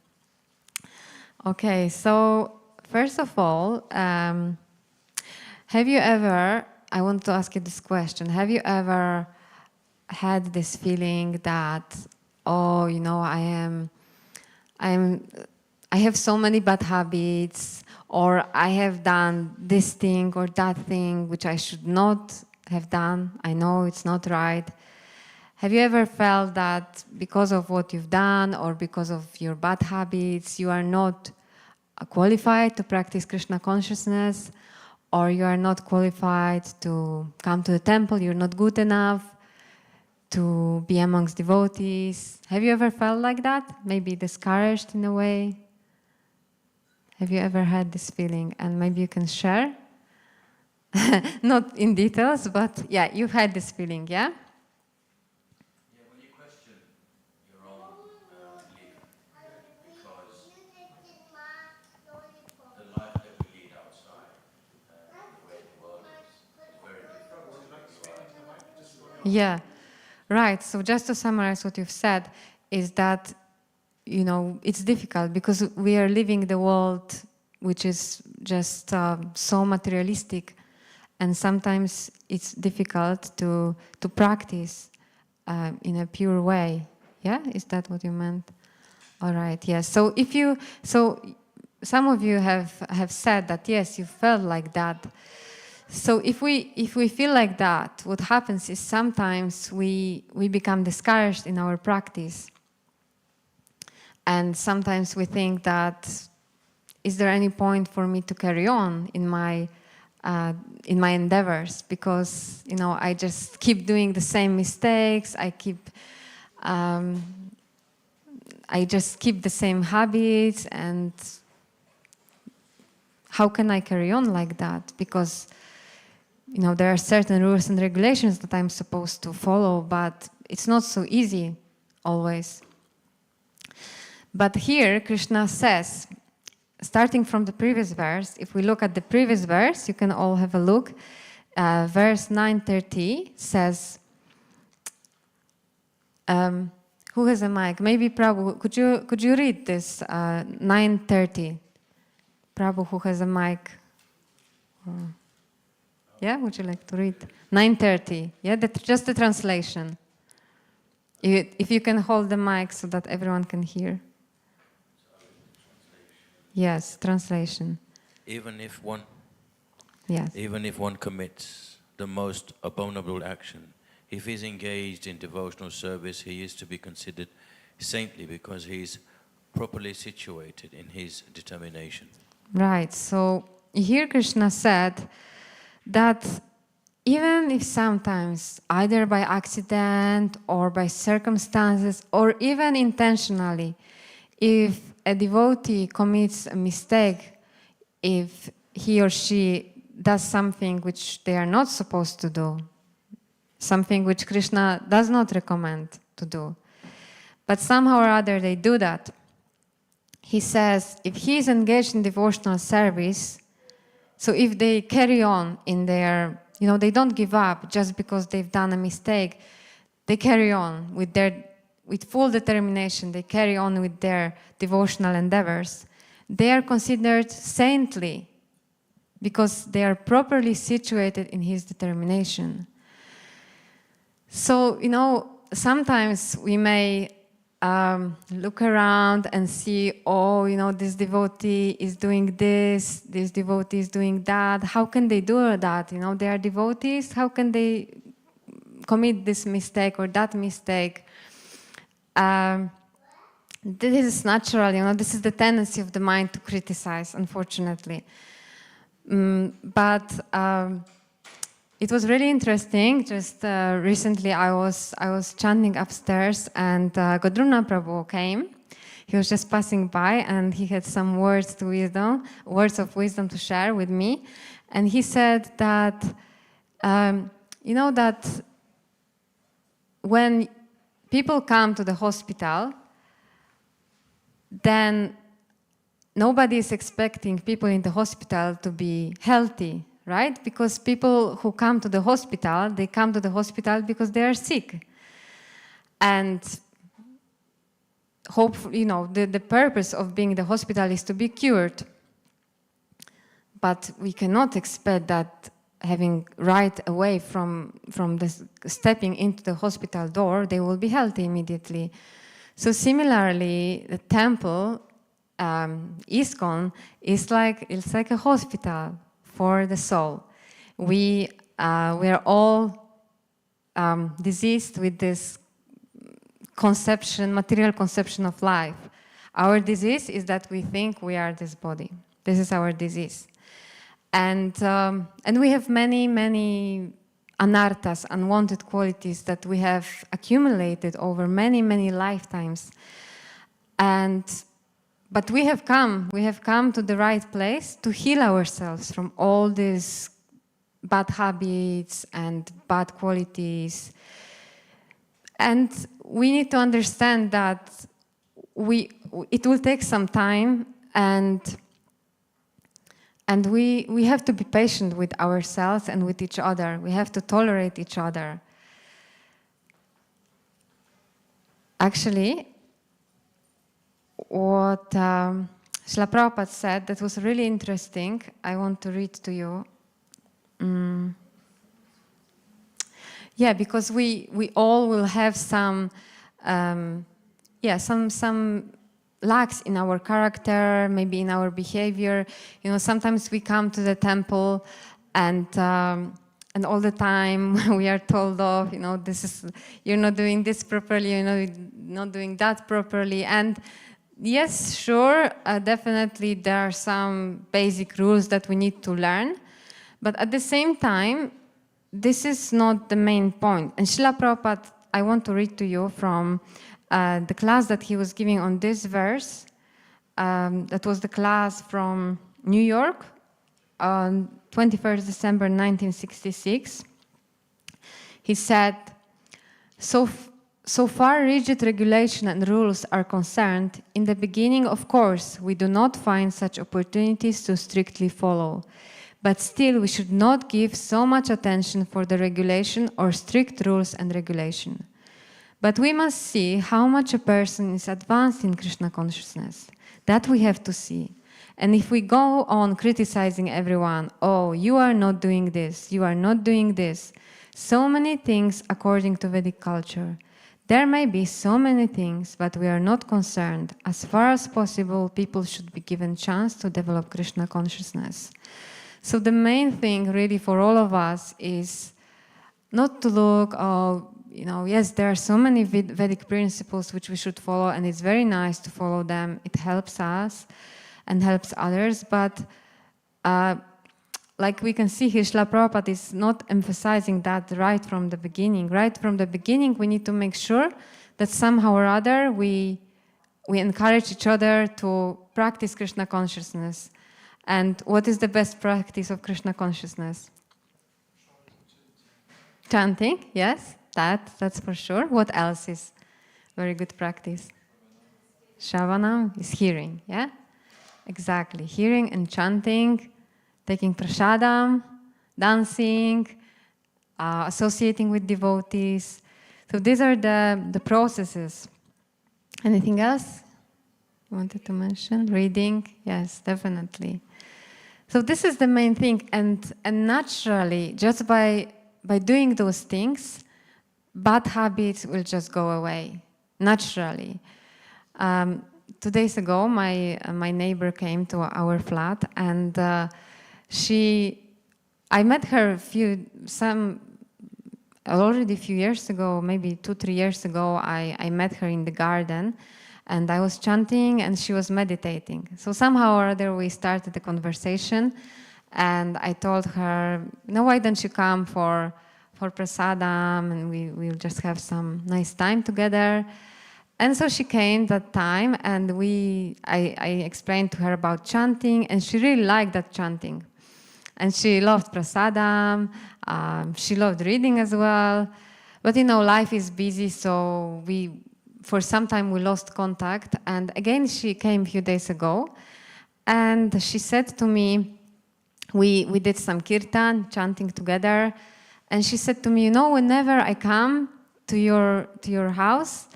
Okay, so first of all, have you ever, I want to ask you this question, have you ever had this feeling that, oh, you know, I have so many bad habits, or I have done this thing or that thing which I should not have done, I know it's not right. Have you ever felt that because of what you've done or because of your bad habits, you are not qualified to practice Krishna consciousness, or you are not qualified to come to the temple, you're not good enough to be amongst devotees? Have you ever felt like that? Maybe discouraged in a way? Have you ever had this feeling? And maybe you can share? Not in details, but yeah, you've had this feeling, yeah? Yeah, when you question your own belief, because the life that we lead outside, the way the world is very different. Yeah, right. So just to summarize what you've said, is that, you know, it's difficult because we are living the world which is just so materialistic, and sometimes it's difficult to practice in a pure way. Yeah, is that what you meant? All right. Yes. So some of you have said that yes, you felt like that. So if we feel like that, what happens is sometimes we become discouraged in our practice. And sometimes we think that, is there any point for me to carry on in my endeavors? Because, you know, I just keep doing the same mistakes. I just keep the same habits, and how can I carry on like that? Because, you know, there are certain rules and regulations that I'm supposed to follow, but it's not so easy always. But here, Krishna says, starting from the previous verse, if we look at the previous verse, you can all have a look. Verse 930 says, who has a mic? Maybe Prabhu, could you read this 930? Prabhu, who has a mic? Yeah, would you like to read? 930, yeah, just the translation. If you can hold the mic so that everyone can hear. Yes, translation. Even if one commits the most abominable action, if he's engaged in devotional service, he is to be considered saintly because he's properly situated in his determination. Right. So here Krishna said that even if sometimes, either by accident or by circumstances or even intentionally, if a devotee commits a mistake, if he or she does something which they are not supposed to do, something which Krishna does not recommend to do, but somehow or other they do that, he says, if he is engaged in devotional service, so if they carry on in their, you know, they don't give up just because they've done a mistake, they carry on with full determination, they carry on with their devotional endeavors, they are considered saintly because they are properly situated in his determination. So, you know, sometimes we may look around and see, oh, you know, this devotee is doing this devotee is doing that. How can they do that? You know, they are devotees. How can they commit this mistake or that mistake? This is natural, you know, this is the tendency of the mind to criticize, unfortunately. But it was really interesting. Just recently I was chanting upstairs and Godruna Prabhu came. He was just passing by and he had some words of wisdom to share with me. And he said that, you know that when people come to the hospital, then nobody is expecting people in the hospital to be healthy, right? Because people who come to the hospital, they come to the hospital because they are sick. And hopefully, the purpose of being in the hospital is to be cured. But we cannot expect that having right away from stepping into the hospital door, they will be healthy immediately. So similarly, the temple, ISKCON, it's like a hospital for the soul. We are all diseased with this material conception of life. Our disease is that we think we are this body. This is our disease. And we have many, many anarthas, unwanted qualities that we have accumulated over many, many lifetimes. But we have come to the right place to heal ourselves from all these bad habits and bad qualities. And we need to understand that it will take some time, and we have to be patient with ourselves and with each other. We have to tolerate each other. Actually, what Srila Prabhupada said that was really interesting, I want to read to you. Yeah, because we all will have some lacks in our character, maybe in our behavior. Sometimes we come to the temple and all the time we are told off, you're not doing this properly, you're not doing that properly. And yes, sure, definitely there are some basic rules that we need to learn. But at the same time, this is not the main point. And Srila Prabhupada, I want to read to you from the class that he was giving on this verse. That was the class from New York on 21st December 1966. He said, so far rigid regulation and rules are concerned, in the beginning, of course, we do not find such opportunities to strictly follow. But still, we should not give so much attention for the regulation or strict rules and regulation. But we must see how much a person is advanced in Krishna consciousness. That we have to see. And if we go on criticizing everyone, oh, you are not doing this, you are not doing this, so many things according to Vedic culture. There may be so many things, but we are not concerned. As far as possible, people should be given chance to develop Krishna consciousness. So the main thing really for all of us is not to look, yes, there are so many Vedic principles which we should follow, and it's very nice to follow them. It helps us and helps others, but like we can see here, Srila Prabhupada is not emphasizing that right from the beginning. Right from the beginning, we need to make sure that somehow or other we encourage each other to practice Krishna consciousness. And what is the best practice of Krishna consciousness? Chanting, yes, that's for sure. What else is very good practice? Shravanam is hearing, yeah? Exactly, hearing and chanting, taking prasadam, dancing, associating with devotees. So these are the processes. Anything else you wanted to mention? Reading, yes, definitely. So this is the main thing, and naturally, just by doing those things, bad habits will just go away, naturally. 2 days ago, my neighbor came to our flat, and I met her already a few years ago, maybe 2-3 years ago. I met her in the garden, and I was chanting, and she was meditating. So somehow or other, we started the conversation, and I told her, why don't you come for prasadam, and we'll just have some nice time together. And so she came that time, and I explained to her about chanting, and she really liked that chanting. And she loved prasadam, she loved reading as well. But life is busy, so for some time we lost contact. And again, she came a few days ago, and she said to me, we did some kirtan, chanting together, and she said to me, whenever I come to your house,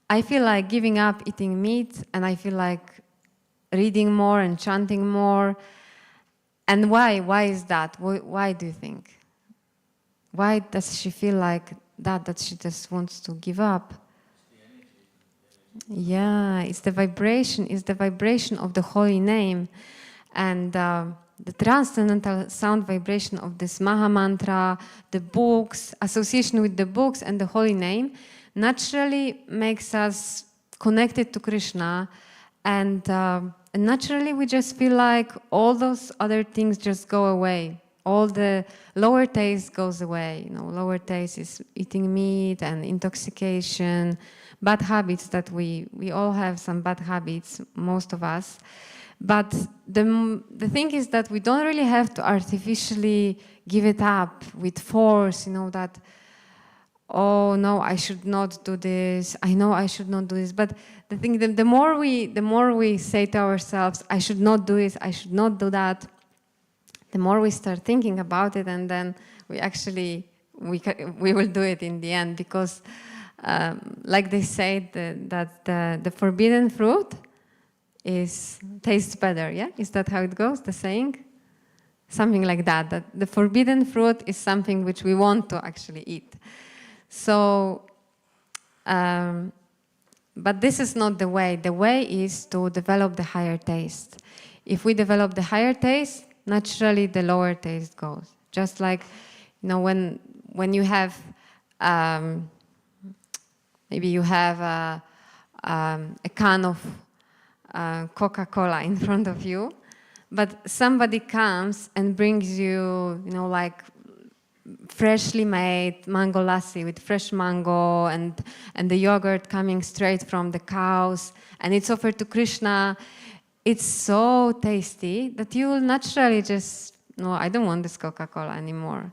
I feel like giving up eating meat, and I feel like reading more and chanting more. And why? Why is that? Why do you think? Why does she feel like that she just wants to give up? Yeah, it's the vibration of the holy name. And the transcendental sound vibration of this Maha Mantra, the books, association with the books and the holy name, naturally makes us connected to Krishna. And naturally we just feel like all those other things just go away. All the lower taste goes away. Lower taste is eating meat and intoxication, bad habits that we all have some bad habits, most of us. But the thing is that we don't really have to artificially give it up with force, that, oh no, I should not do this. I know I should not do this. But the thing, the more we say to ourselves, I should not do this, I should not do that, the more we start thinking about it, and then we will do it in the end, because like they say that the forbidden fruit tastes better. Yeah, is that how it goes? The saying, something like that. That the forbidden fruit is something which we want to actually eat. So, but this is not the way. The way is to develop the higher taste. If we develop the higher taste, naturally the lower taste goes. Just like, when you have, maybe you have a can of Coca-Cola in front of you, but somebody comes and brings you, like freshly made mango lassi with fresh mango and the yogurt coming straight from the cows, and it's offered to Krishna. It's so tasty that you will naturally just, no, I don't want this Coca-Cola anymore.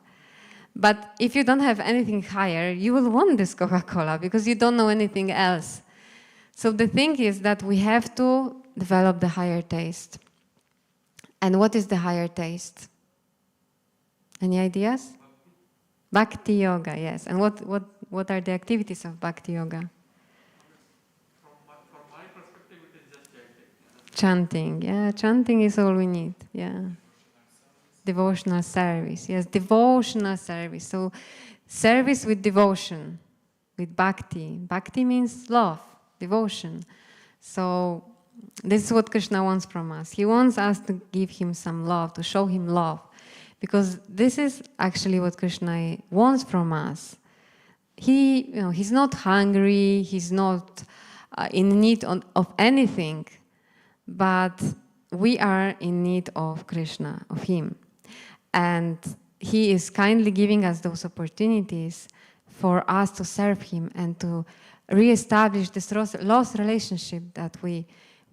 But if you don't have anything higher, you will want this Coca-Cola because you don't know anything else. So the thing is that we have to develop the higher taste. And what is the higher taste? Any ideas? Bhakti yoga, yes. And what are the activities of Bhakti yoga? From my perspective, it is just chanting. Chanting, yeah. Chanting is all we need, yeah. Devotional service, yes. Devotional service. So service with devotion, with bhakti. Bhakti means love, devotion. So this is what Krishna wants from us. He wants us to give him some love, to show him love. Because this is actually what Krishna wants from us. He's not hungry, he's not in need of anything, but we are in need of Krishna, of him. And he is kindly giving us those opportunities for us to serve him and to reestablish this lost relationship that we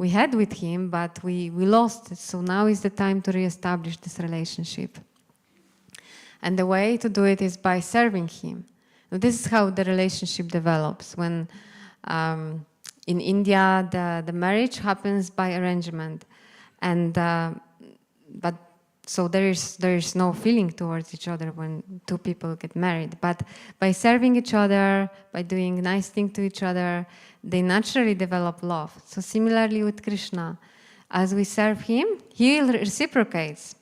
had with him, but we lost it. So now is the time to reestablish this relationship. And the way to do it is by serving him. Now, this is how the relationship develops. When in India, the marriage happens by arrangement, and but so there is no feeling towards each other when two people get married. But by serving each other, by doing nice things to each other, they naturally develop love. So similarly with Krishna, as we serve him, he reciprocates.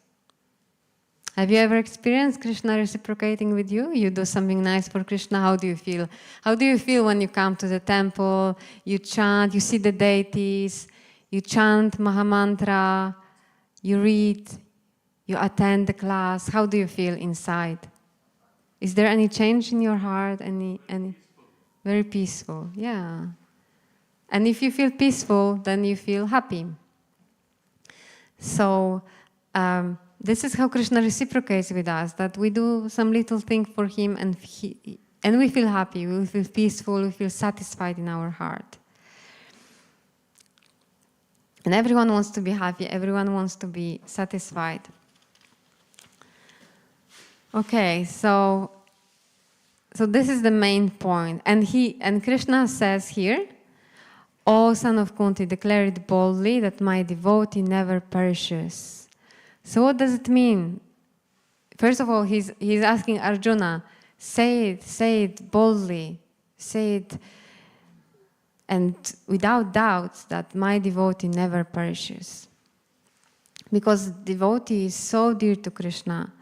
Have you ever experienced Krishna reciprocating with you? You do something nice for Krishna, how do you feel? How do you feel when you come to the temple, you chant, you see the deities, you chant Mahamantra, you read, you attend the class? How do you feel inside? Is there any change in your heart? Any? Very peaceful, yeah. And if you feel peaceful, then you feel happy. So, this is how Krishna reciprocates with us, that we do some little thing for him and we feel happy, we feel peaceful, we feel satisfied in our heart. And everyone wants to be happy, everyone wants to be satisfied. Okay, so this is the main point, and Krishna says here, "O son of Kunti, declare it boldly that my devotee never perishes." So what does it mean? First of all, he's asking Arjuna, say it boldly, say it, and without doubt that my devotee never perishes. Because devotee is so dear to Krishna.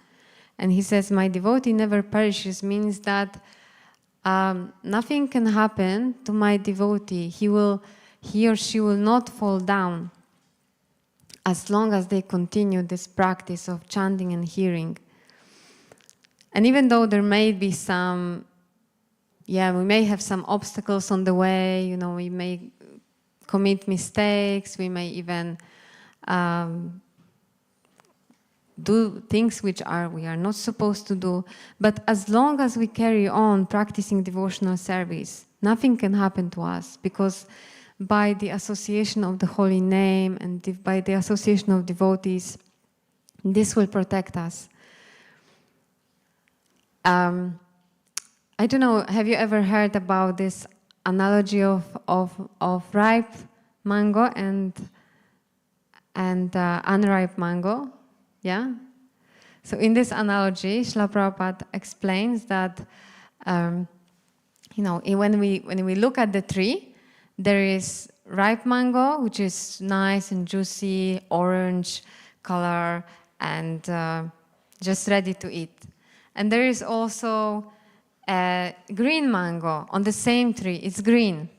And he says, my devotee never perishes, means that nothing can happen to my devotee. He or she will not fall down as long as they continue this practice of chanting and hearing. And even though there may be we may have some obstacles on the way, we may commit mistakes, we may even do things which we are not supposed to do. But as long as we carry on practicing devotional service, nothing can happen to us, because by the association of the holy name and by the association of devotees, this will protect us. I don't know, have you ever heard about this analogy of ripe mango and unripe mango? Yeah? So in this analogy, Srila Prabhupada explains that, when we look at the tree, there is ripe mango, which is nice and juicy, orange color, and just ready to eat. And there is also a green mango on the same tree. It's green.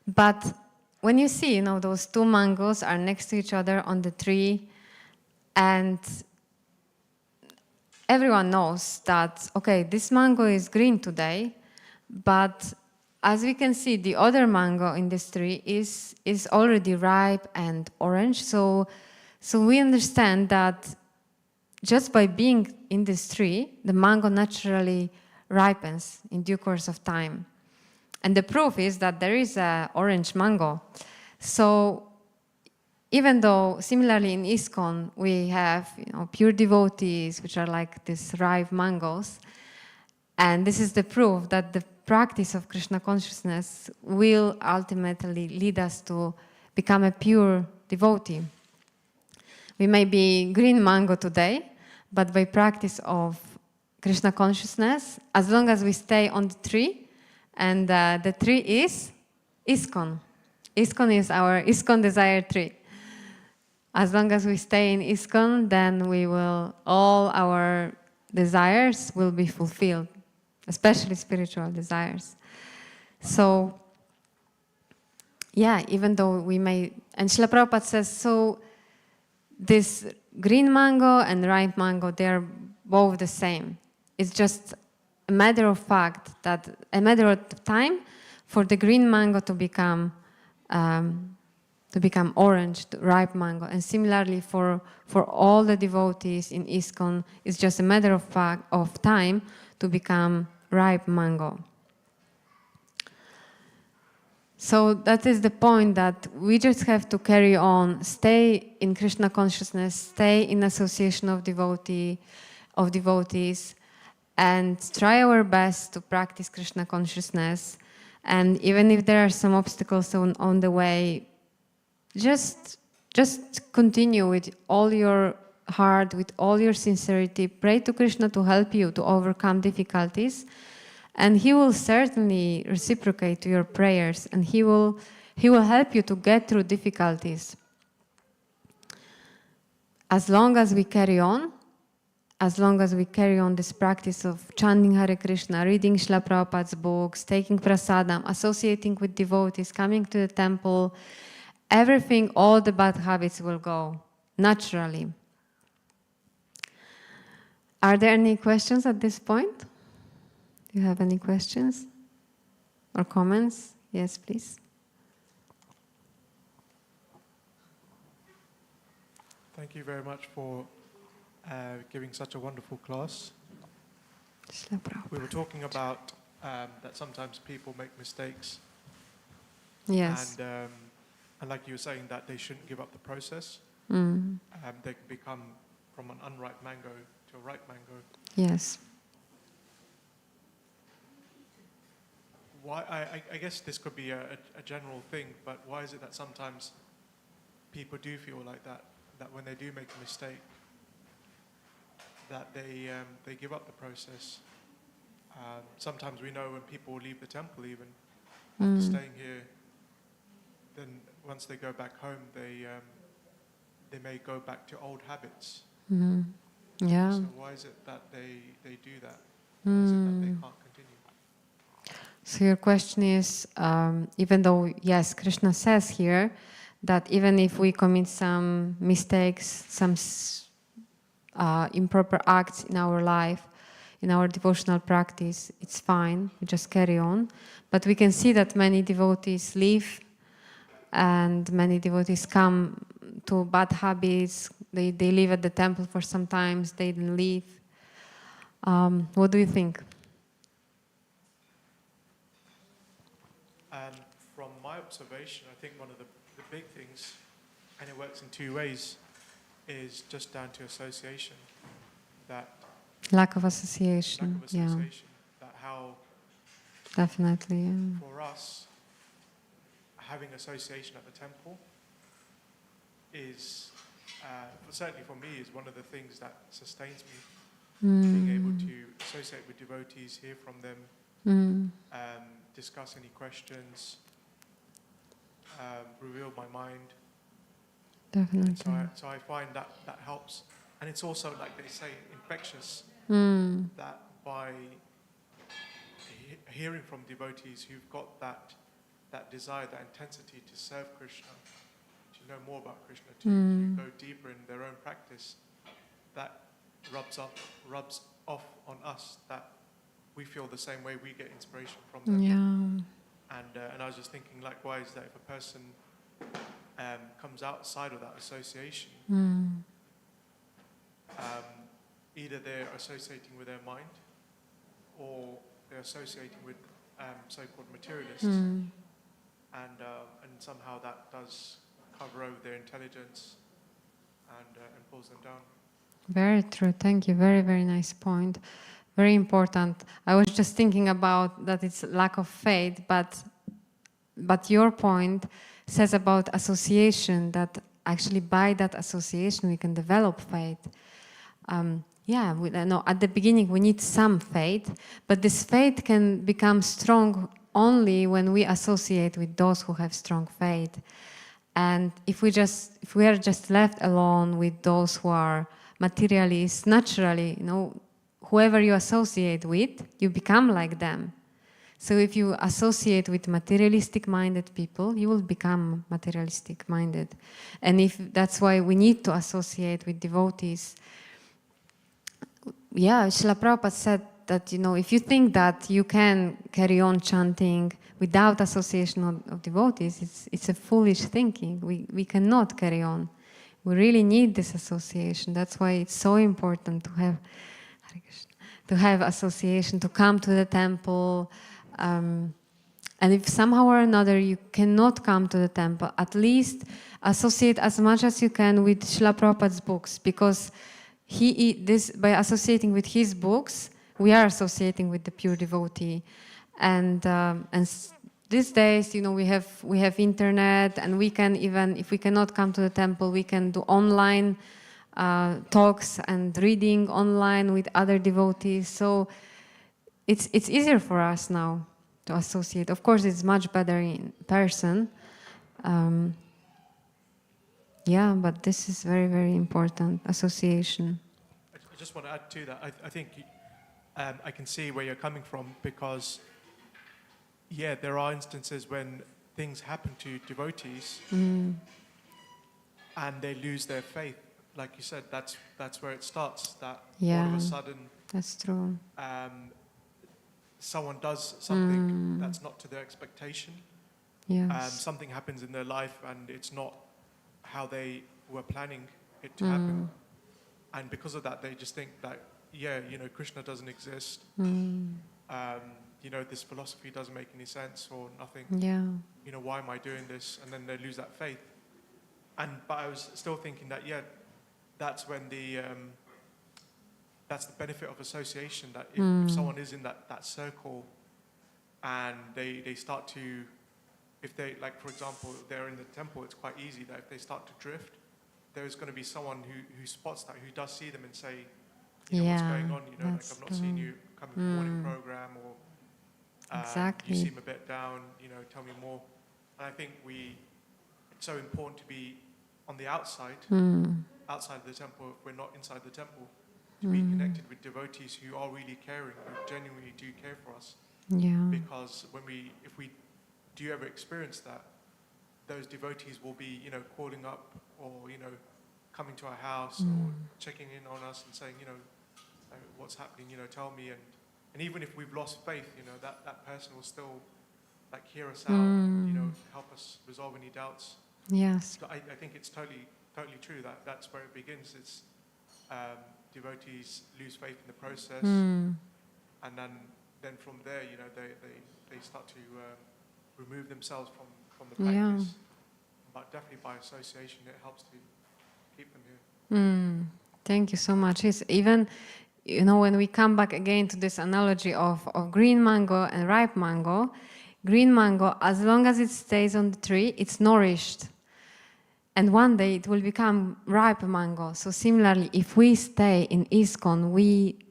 But when you see, those two mangoes are next to each other on the tree, and everyone knows that, okay, this mango is green today, but as we can see, the other mango in this tree is already ripe and orange. So we understand that just by being in this tree, the mango naturally ripens in due course of time. And the proof is that there is an orange mango. So even though similarly in ISKCON we have pure devotees, which are like these ripe mangoes, and this is the proof that the practice of Krishna consciousness will ultimately lead us to become a pure devotee. We may be green mango today, but by practice of Krishna consciousness, as long as we stay on the tree, and the tree is ISKCON. ISKCON is our ISKCON desire tree. As long as we stay in ISKCON, then all our desires will be fulfilled, especially spiritual desires. So, even though we may, and Srila Prabhupada says, so this green mango and ripe mango, they are both the same. It's just a matter of time for the green mango to become orange, ripe mango. And similarly for all the devotees in ISKCON, it's just a matter of time to become ripe mango. So that is the point, that we just have to carry on, stay in Krishna consciousness, stay in association of devotees, and try our best to practice Krishna consciousness. And even if there are some obstacles on the way, just continue with all your heart, with all your sincerity. Pray to Krishna to help you to overcome difficulties, and He will certainly reciprocate to your prayers, and He will help you to get through difficulties. As long as we carry on this practice of chanting Hare Krishna, reading Srila Prabhupada's books, taking prasadam, associating with devotees, coming to the temple, everything, all the bad habits will go naturally. Are there any questions at this point? Do you have any questions or comments? Yes, please. Thank you very much for giving such a wonderful class. We were talking about that sometimes people make mistakes. Yes. And like you were saying, that they shouldn't give up the process. They can become from an unripe mango to to a ripe mango. Yes. Why? I guess this could be a general thing, but why is it that sometimes people do feel like that when they do make a mistake, that they give up the process? Sometimes we know when people leave the temple, even after staying here, then once they go back home, they may go back to old habits. Yeah. So why is it that they do that? Why is it that they can't continue? So your question is, even though, yes, Krishna says here that even if we commit some mistakes, some improper acts in our life, in our devotional practice, it's fine, we just carry on. But we can see that many devotees leave and many devotees come to bad habits. They live at the temple for some time, they then leave. What do you think? From my observation, I think one of the big things, and it works in two ways, is just down to association. That Lack of association. That how Definitely. Yeah. for us, having association at the temple is, certainly for me, is one of the things that sustains me. Being able to associate with devotees, hear from them, discuss any questions, reveal my mind. Definitely. So I find that helps. And it's also, like they say, infectious. That by hearing from devotees who've got that desire, that intensity to serve Krishna, to know more about Krishna, to go deeper in their own practice, that rubs off on us, that we feel the same way, we get inspiration from them. Yeah. And I was just thinking likewise that if a person comes outside of that association, either they're associating with their mind or they're associating with so-called materialists, and somehow that does cover over their intelligence and pulls them down. Very true. Thank you. Very, very nice point. Very important. I was just thinking about that it's lack of faith, but your point says about association, that actually by that association we can develop faith. At the beginning we need some faith, but this faith can become strong only when we associate with those who have strong faith. And if we are just left alone with those who are materialists, naturally, whoever you associate with, you become like them. So if you associate with materialistic-minded people, you will become materialistic-minded. And that's why we need to associate with devotees. Yeah, Srila Prabhupada said that, if you think that you can carry on chanting without association of devotees, it's a foolish thinking. We cannot carry on. We really need this association. That's why it's so important to have association, to come to the temple. And if somehow or another you cannot come to the temple, at least associate as much as you can with Srila Prabhupada's books, because by associating with his books, we are associating with the pure devotee. And these days, we have internet, and we can, even if we cannot come to the temple, we can do online talks and reading online with other devotees. So it's easier for us now to associate. Of course, it's much better in person. But this is very, very important, association. I just want to add to that. I think I can see where you're coming from, because, there are instances when things happen to devotees and they lose their faith. Like you said, that's where it starts. That all of a sudden, that's true. Someone does something that's not to their expectation. Yes. Something happens in their life and it's not how they were planning it to happen. And because of that, they just think that, Krishna doesn't exist. This philosophy doesn't make any sense or nothing. Why am I doing this? And then they lose that faith. But I was still thinking that, that's when that's the benefit of association, that if someone is in that circle and they start to, if they, like for example, they're in the temple, it's quite easy that if they start to drift, there's going to be someone who spots that, who does see them and say, you know, what's going on, you know, like I've not seen you coming to the morning program, or Exactly. you seem a bit down, you know, tell me more. And I think it's so important to be on the outside, outside of the temple, if we're not inside the temple, to be connected with devotees who are really caring, who genuinely do care for us. Yeah. Because if we do ever experience that, those devotees will be, you know, calling up or, you know, coming to our house or checking in on us and saying, you know, what's happening, you know, tell me. And even if we've lost faith, you know, that person will still like hear us out, and, you know, help us resolve any doubts. Yes. So I think it's totally true that that's where it begins. It's devotees lose faith in the process, and then from there, you know, they start to remove themselves from the practice. But definitely by association, it helps to keep them here. Thank you so much. It's even, you know, when we come back again to this analogy of green mango and ripe mango, green mango, as long as it stays on the tree, it's nourished. And one day it will become ripe mango. So similarly, if we stay in ISKCON,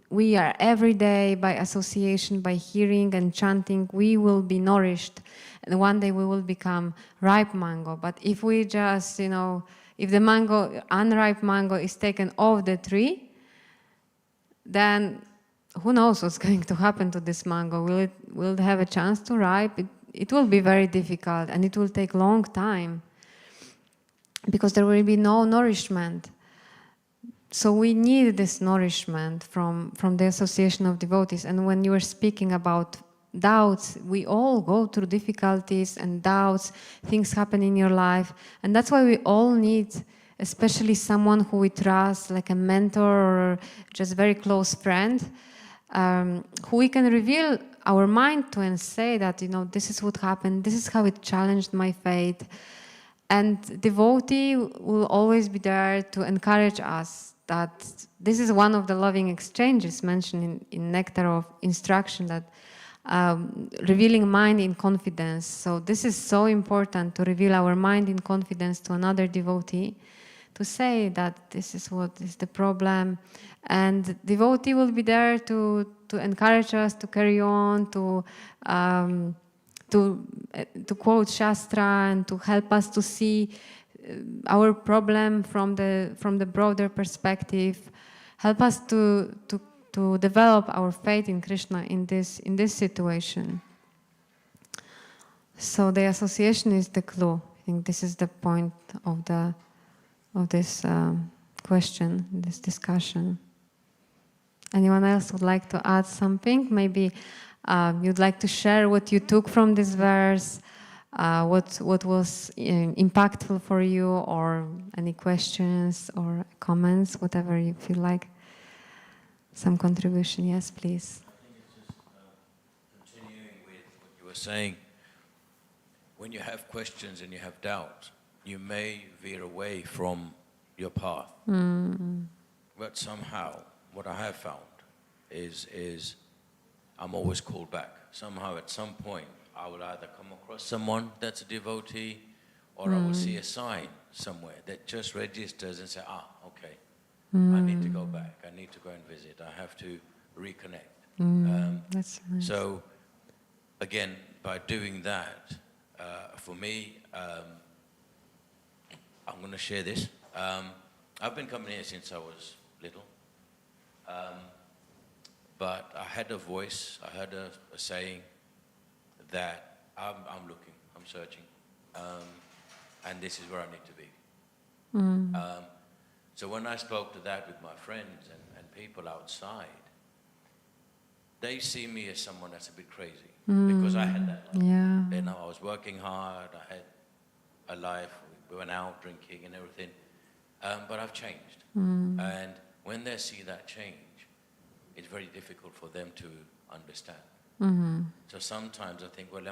we are every day by association, by hearing and chanting, we will be nourished. And one day we will become ripe mango. But if we just, you know, if the mango, unripe mango is taken off the tree, then who knows what's going to happen to this mango? Will it have a chance to ripe? It will be very difficult, and it will take long time, because there will be no nourishment. So we need this nourishment from the association of devotees. And when you were speaking about doubts, we all go through difficulties and doubts, things happen in your life. And that's why we all need, especially someone who we trust, like a mentor or just very close friend, who we can reveal our mind to and say that, you know, this is what happened, this is how it challenged my faith. And devotee will always be there to encourage us, that this is one of the loving exchanges mentioned in Nectar of Instruction, that revealing mind in confidence. So this is so important, to reveal our mind in confidence to another devotee, to say that this is what is the problem. And devotee will be there to encourage us to carry on, to quote Shastra and to help us to see our problem from the broader perspective, help us to develop our faith in Krishna in this situation. So the association is the clue. I think this is the point of this question, this discussion. Anyone else would like to add something? Maybe you'd like to share what you took from this verse, what was impactful for you, or any questions or comments, whatever you feel like. Some contribution, yes, please. I think it's just continuing with what you were saying. When you have questions and you have doubts, you may veer away from your path. But somehow, what I have found is I'm always called back. Somehow, at some point, I will either come across someone that's a devotee, or I will see a sign somewhere that just registers and say, okay, I need to go back. I need to go and visit. I have to reconnect. That's nice. So, again, by doing that, for me, I'm going to share this. I've been coming here since I was little. But I had a voice, I had a saying that I'm looking, I'm searching, and this is where I need to be. So when I spoke to that with my friends and people outside, they see me as someone that's a bit crazy, because I had that life. Yeah. You know, I was working hard, I had a life, we went out drinking and everything, but I've changed. And when they see that change, it's very difficult for them to understand. So sometimes I think, well,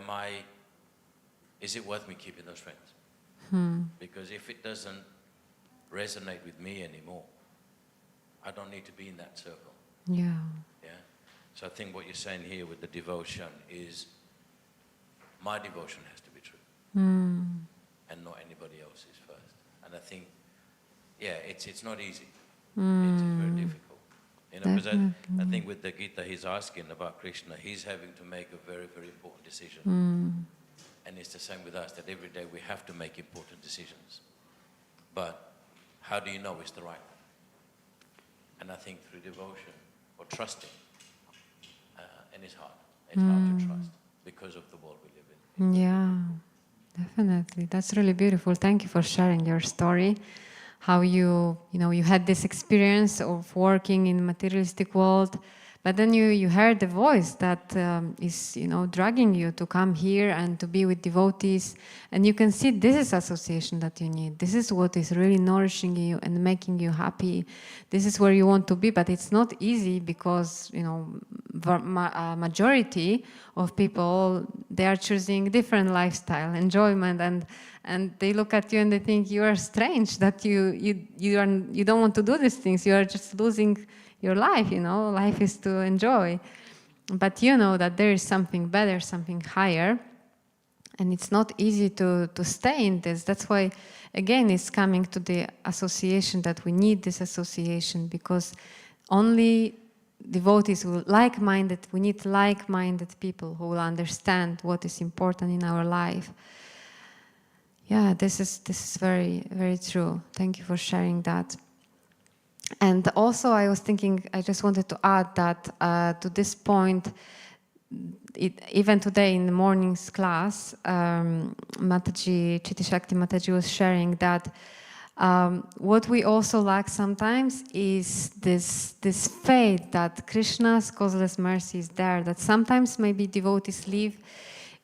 is it worth me keeping those friends? Because if it doesn't resonate with me anymore, I don't need to be in that circle. Yeah. Yeah. So I think what you're saying here with the devotion is my devotion has to be true and not anybody else's first. And I think, yeah, it's not easy. It's very difficult. You know, because I think with the Gita he's asking about Krishna, he's having to make a very, very important decision. And it's the same with us, that every day we have to make important decisions. But how do you know it's the right one? And I think through devotion or trusting, and it's hard. It's hard to trust because of the world we live in. Yeah, definitely. That's really beautiful. Thank you for sharing your story. How you had this experience of working in materialistic world, but then you heard the voice that is, dragging you to come here and to be with devotees. And you can see this is association that you need. This is what is really nourishing you and making you happy. This is where you want to be, but it's not easy because, majority of people, they are choosing different lifestyle, enjoyment, and they look at you and they think you are strange, that you don't want to do these things. You are just losing your life, Life is to enjoy. But you know that there is something better, something higher. And it's not easy to stay in this. That's why, again, it's coming to the association, that we need this association, because only devotees who we need like-minded people who will understand what is important in our life. Yeah, this is very, very true. Thank you for sharing that. And also, I was thinking, I just wanted to add that to this point, even today in the morning's class, Mataji, Chitti Shakti Mataji was sharing that what we also lack sometimes is this faith that Krishna's causeless mercy is there, that sometimes maybe devotees leave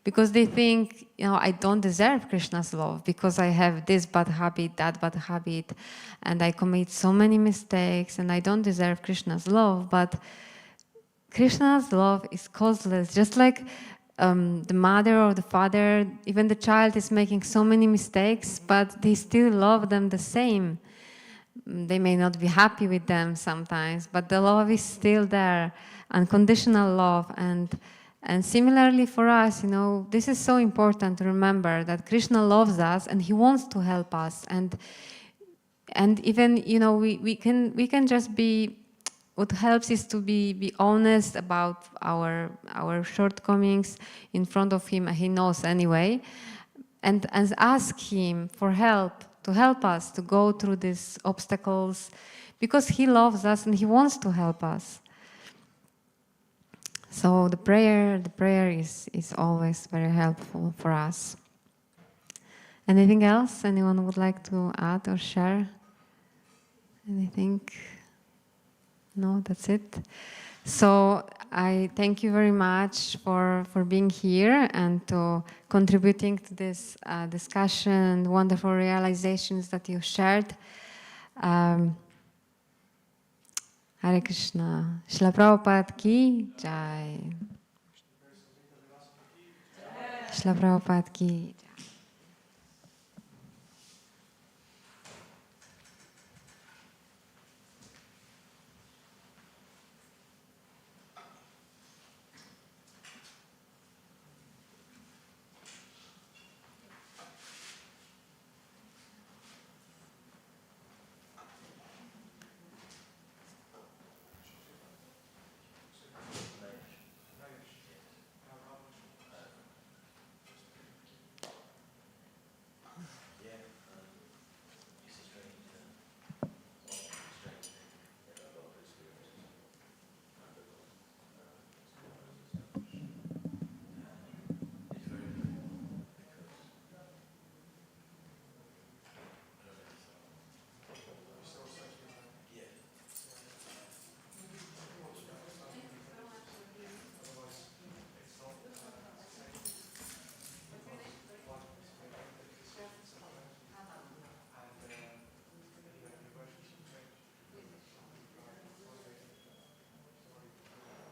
because they think, I don't deserve Krishna's love because I have this bad habit, that bad habit, and I commit so many mistakes, and I don't deserve Krishna's love. But Krishna's love is causeless. Just like the mother or the father, even the child is making so many mistakes, but they still love them the same. They may not be happy with them sometimes, but the love is still there, unconditional love. And similarly for us, this is so important to remember that Krishna loves us and he wants to help us. And even, we can just be, what helps is to be honest about our shortcomings in front of him. He knows anyway. And ask him for help, to help us to go through these obstacles, because he loves us and he wants to help us. So the prayer is always very helpful for us. Anything else anyone would like to add or share? Anything? No, that's it. So I thank you very much for being here and to contributing to this discussion, wonderful realizations that you shared. Hare Krishna. Srila Prabhupada ki jai. Srila Prabhupada ki jai.